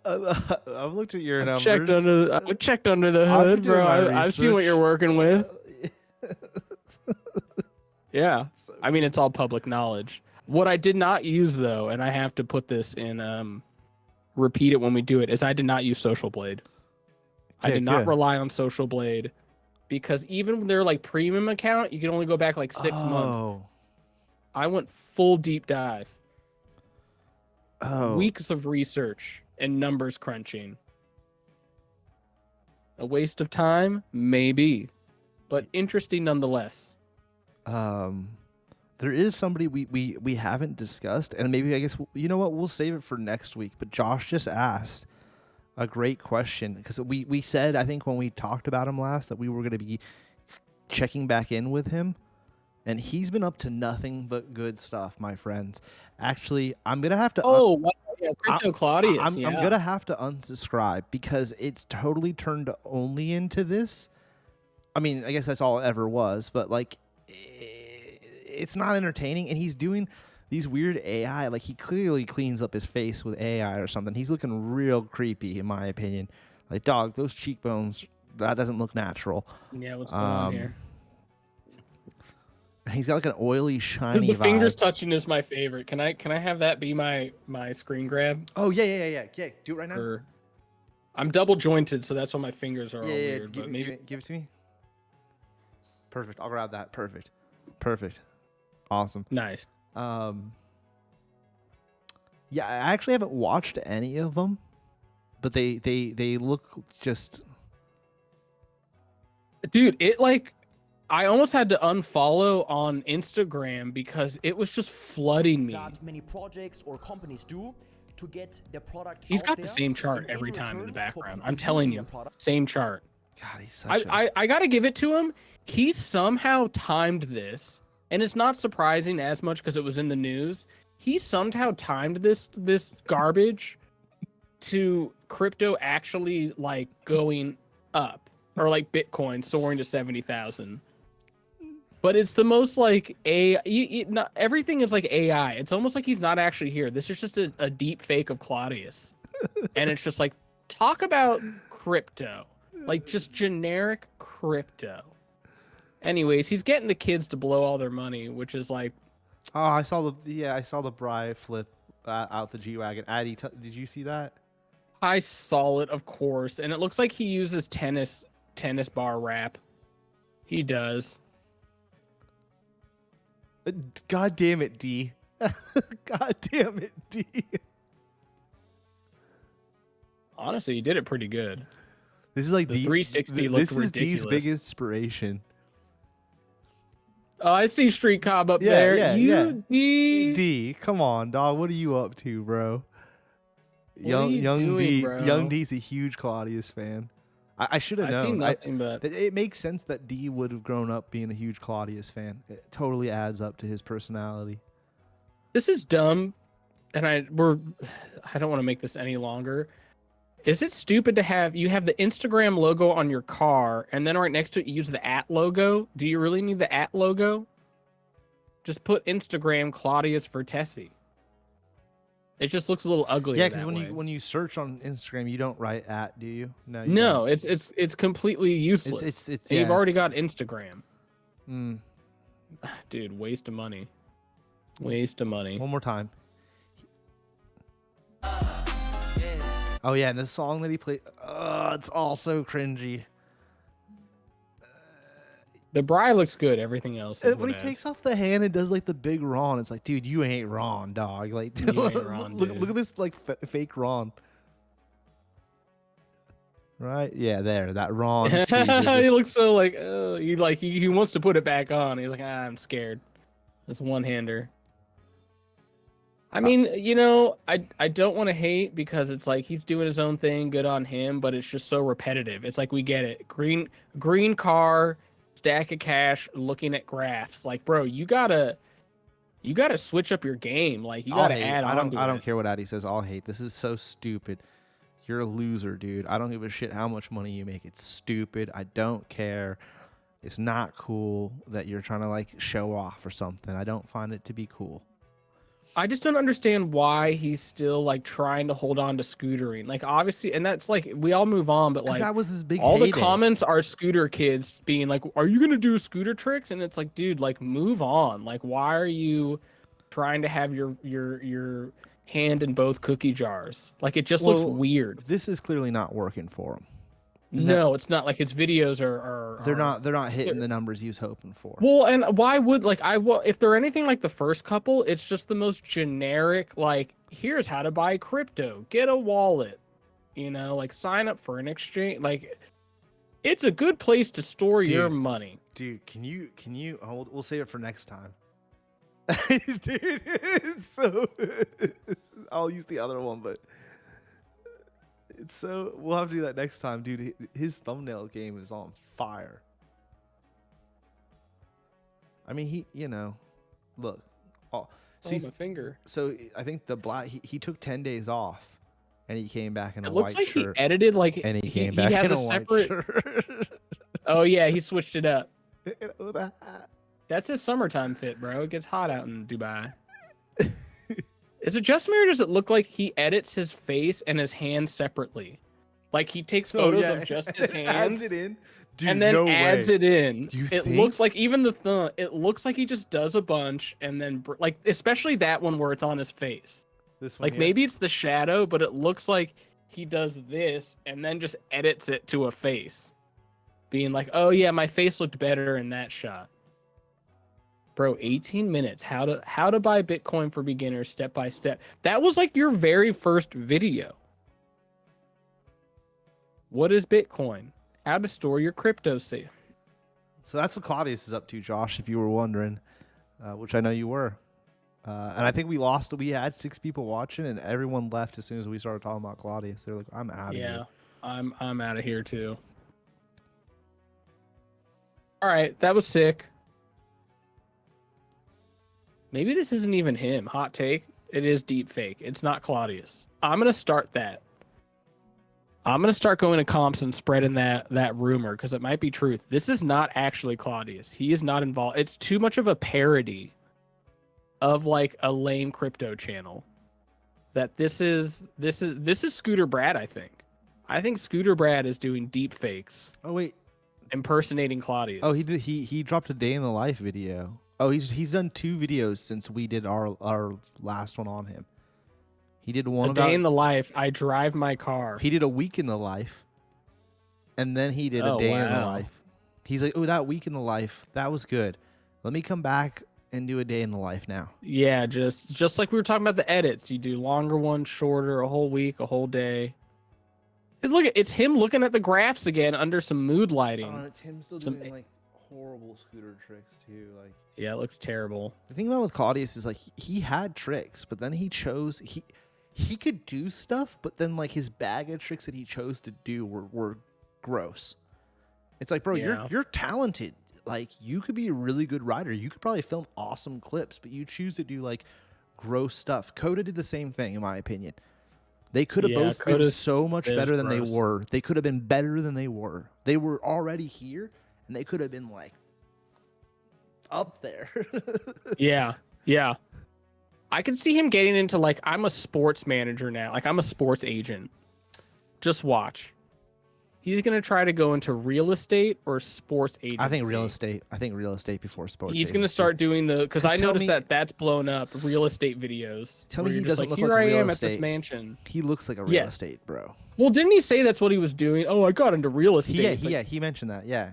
Speaker 2: I've looked at your numbers.
Speaker 1: I've checked under the hood, bro. I've seen what you're working with. Yeah. I mean, it's all public knowledge. What I did not use, though, and I have to put this in, repeat it when we do it, is I did not use Social Blade. I did not rely on Social Blade, because even with their like premium account, you can only go back like 6 months. I went full deep dive. Weeks of research and numbers crunching. A waste of time? Maybe. But interesting nonetheless.
Speaker 2: There is somebody we haven't discussed, and maybe, I guess, you know what, we'll save it for next week. But Josh just asked a great question, because we said, I think when we talked about him last, that we were going to be checking back in with him, and he's been up to nothing but good stuff, my friends. Actually, I'm going to have to...
Speaker 1: Crypto Claudius.
Speaker 2: I'm going to have to unsubscribe, because it's totally turned only into this. I mean, I guess that's all it ever was, but like... it's not entertaining, and he's doing these weird AI. Like, he clearly cleans up his face with AI or something. He's looking real creepy, in my opinion. Like, dog, those cheekbones, that doesn't look natural.
Speaker 1: Yeah, what's going on here?
Speaker 2: He's got like an oily, shiny
Speaker 1: the fingers touching is my favorite. Can I have that be my screen grab?
Speaker 2: Oh, yeah. Do it right now.
Speaker 1: I'm double jointed, so that's why my fingers are all weird.
Speaker 2: Give it to me. Perfect. I'll grab that. Perfect. Awesome.
Speaker 1: Nice.
Speaker 2: Yeah, I actually haven't watched any of them, but they look just...
Speaker 1: Dude, it like... I almost had to unfollow on Instagram because it was just flooding me.
Speaker 4: That many projects or companies do to get their product.
Speaker 1: He's got the same chart every time in the background. I'm telling you, same chart.
Speaker 2: God, he's such
Speaker 1: I gotta give it to him. He somehow timed this, and it's not surprising as much because it was in the news. He somehow timed this garbage to crypto actually like going up, or like Bitcoin soaring to 70,000. But it's the most like not everything is like AI. It's almost like he's not actually here. This is just a deep fake of Claudius. And it's just like, talk about crypto. Like just generic crypto. Anyways, he's getting the kids to blow all their money, which is like...
Speaker 2: Oh, I saw the Bri flip out the G-Wagon. Addy, did you see that?
Speaker 1: I saw it, of course. And it looks like he uses tennis bar wrap. He does.
Speaker 2: God damn it, D. God damn it, D.
Speaker 1: Honestly, he did it pretty good.
Speaker 2: This is like
Speaker 1: the 360 looked ridiculous.
Speaker 2: This is D's big inspiration.
Speaker 1: Oh, I see Street Cobb up there. D.
Speaker 2: D, come on, dog. What are you up to, bro?
Speaker 1: Young D, bro?
Speaker 2: Young D's a huge Claudius fan. I should have known.
Speaker 1: I've seen nothing but...
Speaker 2: It makes sense that D would have grown up being a huge Claudius fan. It totally adds up to his personality.
Speaker 1: This is dumb, and I don't want to make this any longer. Is it stupid to have the Instagram logo on your car, and then right next to it you use the @ logo? Do you really need the @ logo? Just put Instagram Claudius Vertesi. It just looks a little ugly.
Speaker 2: Yeah, because when you search on Instagram, you don't write @ do you? No. You
Speaker 1: no,
Speaker 2: don't.
Speaker 1: it's completely useless. You've already got Instagram. Dude, waste of money. Waste of money.
Speaker 2: One more time. Oh yeah, and this song that he played, it's all so cringy.
Speaker 1: The Bri looks good. Everything else. Is
Speaker 2: when he takes off the hand and does like the big Ron, it's like, dude, you ain't Ron, dog. Like,
Speaker 1: you ain't Ron,
Speaker 2: look at this like fake Ron. Right? Yeah, there, that Ron.
Speaker 1: He looks so like, he wants to put it back on. He's like, I'm scared. It's one-hander. I mean, I don't want to hate because it's like he's doing his own thing, good on him, but it's just so repetitive. It's like we get it. Green car, stack of cash, looking at graphs. Like, bro, you gotta switch up your game. Like, you gotta add on to it.
Speaker 2: I don't care what Addy says. I'll hate. This is so stupid. You're a loser, dude. I don't give a shit how much money you make. It's stupid. I don't care. It's not cool that you're trying to like show off or something. I don't find it to be cool.
Speaker 1: I just don't understand why he's still like trying to hold on to scootering. Like, obviously, and that's like, we all move on, but like
Speaker 2: that was his big
Speaker 1: all
Speaker 2: heyday.
Speaker 1: the comments are scooter kids being like, are you gonna do scooter tricks? And it's like, dude, like, move on. Like, why are you trying to have your hand in both cookie jars? Like, it just looks weird.
Speaker 2: This is clearly not working for him.
Speaker 1: No, it's not. Like, his videos are
Speaker 2: they're not hitting the numbers he was hoping for.
Speaker 1: Well, and why would, like, if they're anything like the first couple, it's just the most generic, like, here's how to buy crypto, get a wallet, like, sign up for an exchange. Like, it's a good place to store your money.
Speaker 2: Dude, can you we'll save it for next time. Dude, it's so I'll use the other one, but it's so, we'll have to do that next time, dude. His thumbnail game is on fire. I mean, he, look. Oh,
Speaker 1: my finger.
Speaker 2: So I think the black, he took 10 days off, and he came back in a
Speaker 1: white shirt. It looks like he edited, like,
Speaker 2: and he came back in a separate
Speaker 1: shirt. Oh yeah, he switched it up. That's his summertime fit, bro. It gets hot out in Dubai. Is it just me, or does it look like he edits his face and his hands separately? Like, he takes photos of just his hands
Speaker 2: adds it in? Dude,
Speaker 1: and then adds it in.
Speaker 2: Do you
Speaker 1: think? Looks like even the thumb, it looks like he just does a bunch and then, like, especially that one where it's on his face.
Speaker 2: This one,
Speaker 1: like, maybe it's the shadow, but it looks like he does this and then just edits it to a face. Being like, oh yeah, my face looked better in that shot. Bro, 18 minutes. How to buy Bitcoin for beginners step by step. That was like your very first video. What is Bitcoin? How to store your crypto safe.
Speaker 2: So that's what Claudius is up to, Josh, if you were wondering, which I know you were. And I think we had 6 people watching, and everyone left as soon as we started talking about Claudius. They're like, I'm out of here.
Speaker 1: Yeah, I'm out of here too. All right, that was sick. Maybe this isn't even him. Hot take. It is deep fake. It's not Claudius. I'm going to start that. I'm going to start going to comps and spreading that rumor because it might be truth. This is not actually Claudius. He is not involved. It's too much of a parody of like a lame crypto channel. That this is Scooter Brad, I think. I think Scooter Brad is doing deep fakes.
Speaker 2: Oh wait.
Speaker 1: Impersonating Claudius.
Speaker 2: Oh, he dropped a day in the life video. Oh, he's done 2 videos since we did our last one on him. He did one
Speaker 1: day in the life. I drive my car.
Speaker 2: He did a week in the life, and then he did a day in the life. He's like, oh, that week in the life, that was good. Let me come back and do a day in the life now.
Speaker 1: Yeah, just like we were talking about the edits. You do longer ones, shorter, a whole week, a whole day. And look, it's him looking at the graphs again under some mood lighting.
Speaker 2: Oh, it's him still doing like horrible scooter tricks too. Like,
Speaker 1: yeah, it looks terrible.
Speaker 2: The thing about with Claudius is like he had tricks, but then he chose he could do stuff, but then like his bag of tricks that he chose to do were gross. It's like, bro, you're talented. Like, you could be a really good rider. You could probably film awesome clips, but you choose to do like gross stuff. Coda did the same thing, in my opinion. They could have both been so much better than they were. They could have been better than they were. They were already here, and they could have been like up there.
Speaker 1: Yeah. I can see him getting into like, I'm a sports manager now. Like, I'm a sports agent. Just watch. He's going to try to go into real estate or sports agency.
Speaker 2: I think real estate before sports.
Speaker 1: He's going to start doing because I noticed that's blown up, real estate videos.
Speaker 2: Tell me he doesn't look
Speaker 1: here
Speaker 2: like
Speaker 1: I
Speaker 2: real
Speaker 1: am
Speaker 2: estate.
Speaker 1: at this mansion.
Speaker 2: He looks like a real estate bro.
Speaker 1: Well, didn't he say that's what he was doing? Oh, I got into real estate.
Speaker 2: He mentioned that. Yeah.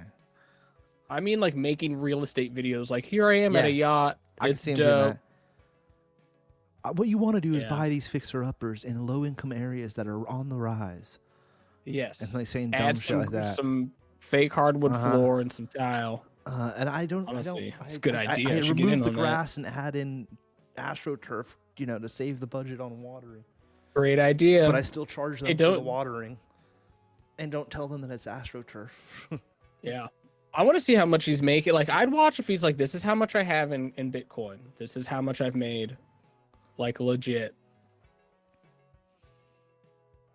Speaker 1: I mean, like making real estate videos. Like, here I am at a yacht.
Speaker 2: I can see him doing that. What you want to do is buy these fixer-uppers in low-income areas that are on the rise.
Speaker 1: Yes.
Speaker 2: And like saying dumb shit like that.
Speaker 1: Some fake hardwood floor and some tile.
Speaker 2: And I don't.
Speaker 1: Honestly, it's a good idea.
Speaker 2: I remove the grass and add in AstroTurf, to save the budget on watering.
Speaker 1: Great idea.
Speaker 2: But I still charge them for the watering, and don't tell them that it's AstroTurf.
Speaker 1: Yeah. I want to see how much he's making. Like, I'd watch if he's like, this is how much I have in Bitcoin. This is how much I've made. Like, legit.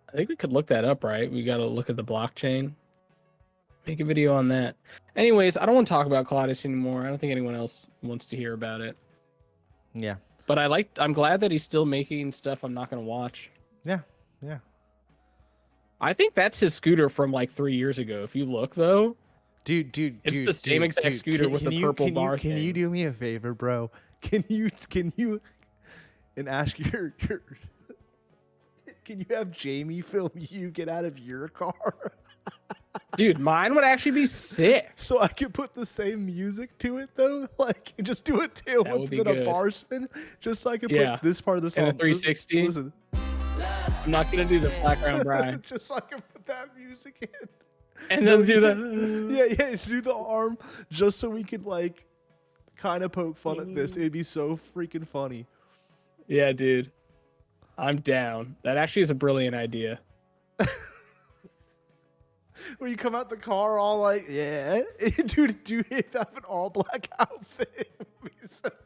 Speaker 1: I think we could look that up, right? We got to look at the blockchain. Make a video on that. Anyways, I don't want to talk about Claudius anymore. I don't think anyone else wants to hear about it.
Speaker 2: Yeah.
Speaker 1: But I'm glad that he's still making stuff I'm not going to watch.
Speaker 2: Yeah.
Speaker 1: I think that's his scooter from like 3 years ago. If you look, though.
Speaker 2: Dude,
Speaker 1: it's the same exact scooter with the purple bar.
Speaker 2: Can you do me a favor, bro? Can you and ask your can you have Jamie film you get out of your car?
Speaker 1: Dude, mine would actually be sick.
Speaker 2: So I could put the same music to it though, like and just do a tail whip and a bar spin, just so I could put this part of the song.
Speaker 1: And a 360.
Speaker 2: Listen.
Speaker 1: I'm not gonna do the background, Brian.
Speaker 2: Just so I can put that music in.
Speaker 1: And then do the
Speaker 2: do the arm just so we could like kind of poke fun at this. It'd be so freaking funny.
Speaker 1: Yeah, dude. I'm down. That actually is a brilliant idea.
Speaker 2: Where you come out the car all like, yeah. Dude, do you have an all black outfit?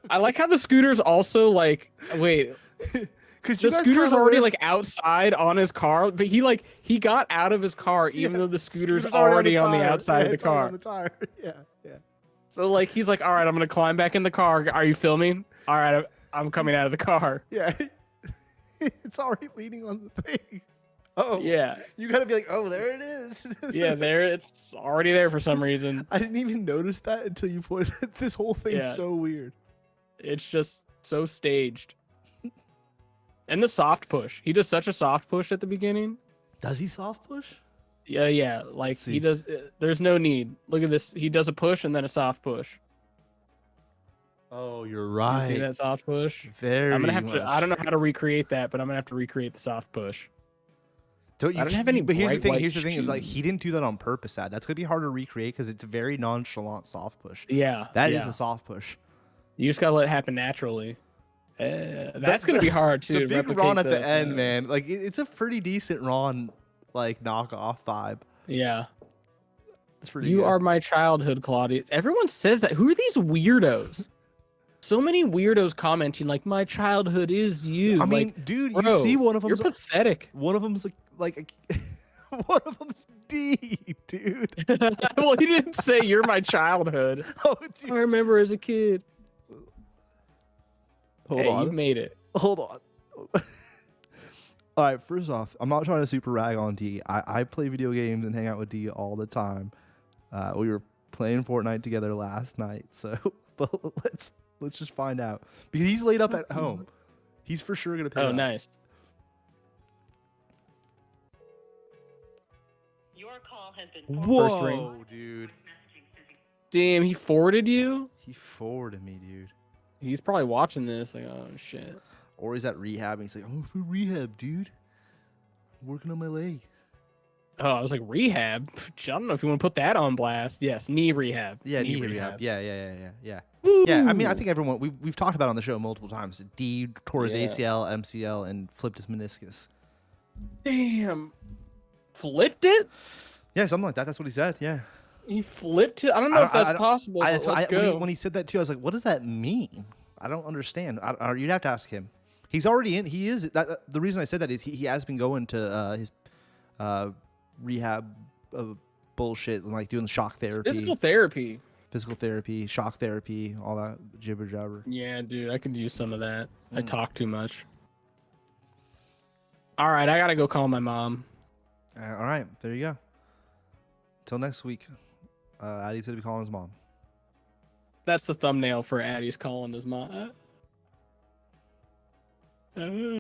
Speaker 1: I like how the scooter's also like, wait. Because the scooter's already like outside on his car, but he got out of his car even though the scooter's already on the outside of the car.
Speaker 2: On the tire. Yeah.
Speaker 1: So like he's like, all right, I'm gonna climb back in the car. Are you filming? All right, I'm coming out of the car.
Speaker 2: Yeah. It's already leaning on the thing. Oh.
Speaker 1: Yeah.
Speaker 2: You gotta be like, oh, there it is.
Speaker 1: Yeah, it's already there for some reason.
Speaker 2: I didn't even notice that until you pointed. This whole thing's so weird.
Speaker 1: It's just so staged. And the soft push. He does such a soft push at the beginning.
Speaker 2: Does he soft push?
Speaker 1: Yeah. Like he does. There's no need. Look at this. He does a push and then a soft push.
Speaker 2: Oh, you're right.
Speaker 1: You see that soft push?
Speaker 2: Very.
Speaker 1: I'm gonna have to. I don't know how to recreate that, but I'm gonna have to recreate the soft push.
Speaker 2: I don't have any. But here's the thing. Here's the thing:
Speaker 1: shoes.
Speaker 2: is like he didn't do that on purpose. That's gonna be hard to recreate because it's a very nonchalant soft push.
Speaker 1: Yeah.
Speaker 2: That is a soft push.
Speaker 1: You just gotta let it happen naturally. That's gonna be hard too.
Speaker 2: The big Ron at the end, man. Like it's a pretty decent Ron, like knockoff vibe.
Speaker 1: Yeah.
Speaker 2: It's pretty.
Speaker 1: You
Speaker 2: good.
Speaker 1: are my childhood, Claudius. Everyone says that. Who are these weirdos? So many weirdos commenting like, "My childhood is you."
Speaker 2: I mean, dude, you see one of them.
Speaker 1: You're pathetic.
Speaker 2: One of them's like one of them's D, dude.
Speaker 1: Well, he didn't say you're my childhood.
Speaker 2: Oh,
Speaker 1: I remember as a kid.
Speaker 2: Hold on.
Speaker 1: You made it.
Speaker 2: Hold on. All right, first off, I'm not trying to super rag on D. I play video games and hang out with D all the time. We were playing Fortnite together last night, so but let's just find out. Because he's laid up at home. He's for sure going to pay up.
Speaker 1: Nice.
Speaker 5: Your call has been
Speaker 2: Whoa, dude.
Speaker 1: Damn, he forwarded you?
Speaker 2: He forwarded me, dude.
Speaker 1: He's probably watching this. Like, oh, shit.
Speaker 2: Or he's at rehab and he's like, oh, for rehab, dude. Working on my leg.
Speaker 1: Oh, I was like, rehab? I don't know if you want to put that on blast. Yes, knee rehab.
Speaker 2: Yeah, knee rehab. Yeah.
Speaker 1: Woo!
Speaker 2: Yeah, I mean, I think everyone, we've talked about it on the show multiple times. D tore his ACL, MCL, and flipped his meniscus.
Speaker 1: Damn. Flipped it?
Speaker 2: Yeah, something like that. That's what he said, yeah.
Speaker 1: He flipped it? I don't know if that's possible, but let's go.
Speaker 2: When he said that too, I was like, what does that mean? I don't understand. You'd have to ask him. He's already in. He is. The reason I said that is he has been going to his rehab bullshit, like doing the shock therapy. Physical therapy, shock therapy, all that jibber jabber.
Speaker 1: Yeah, dude, I could use some of that. I talk too much. All right, I gotta go call my mom.
Speaker 2: All right, there you go. Till next week, Addy's gonna be calling his mom.
Speaker 1: That's the thumbnail for Addy's calling his mom.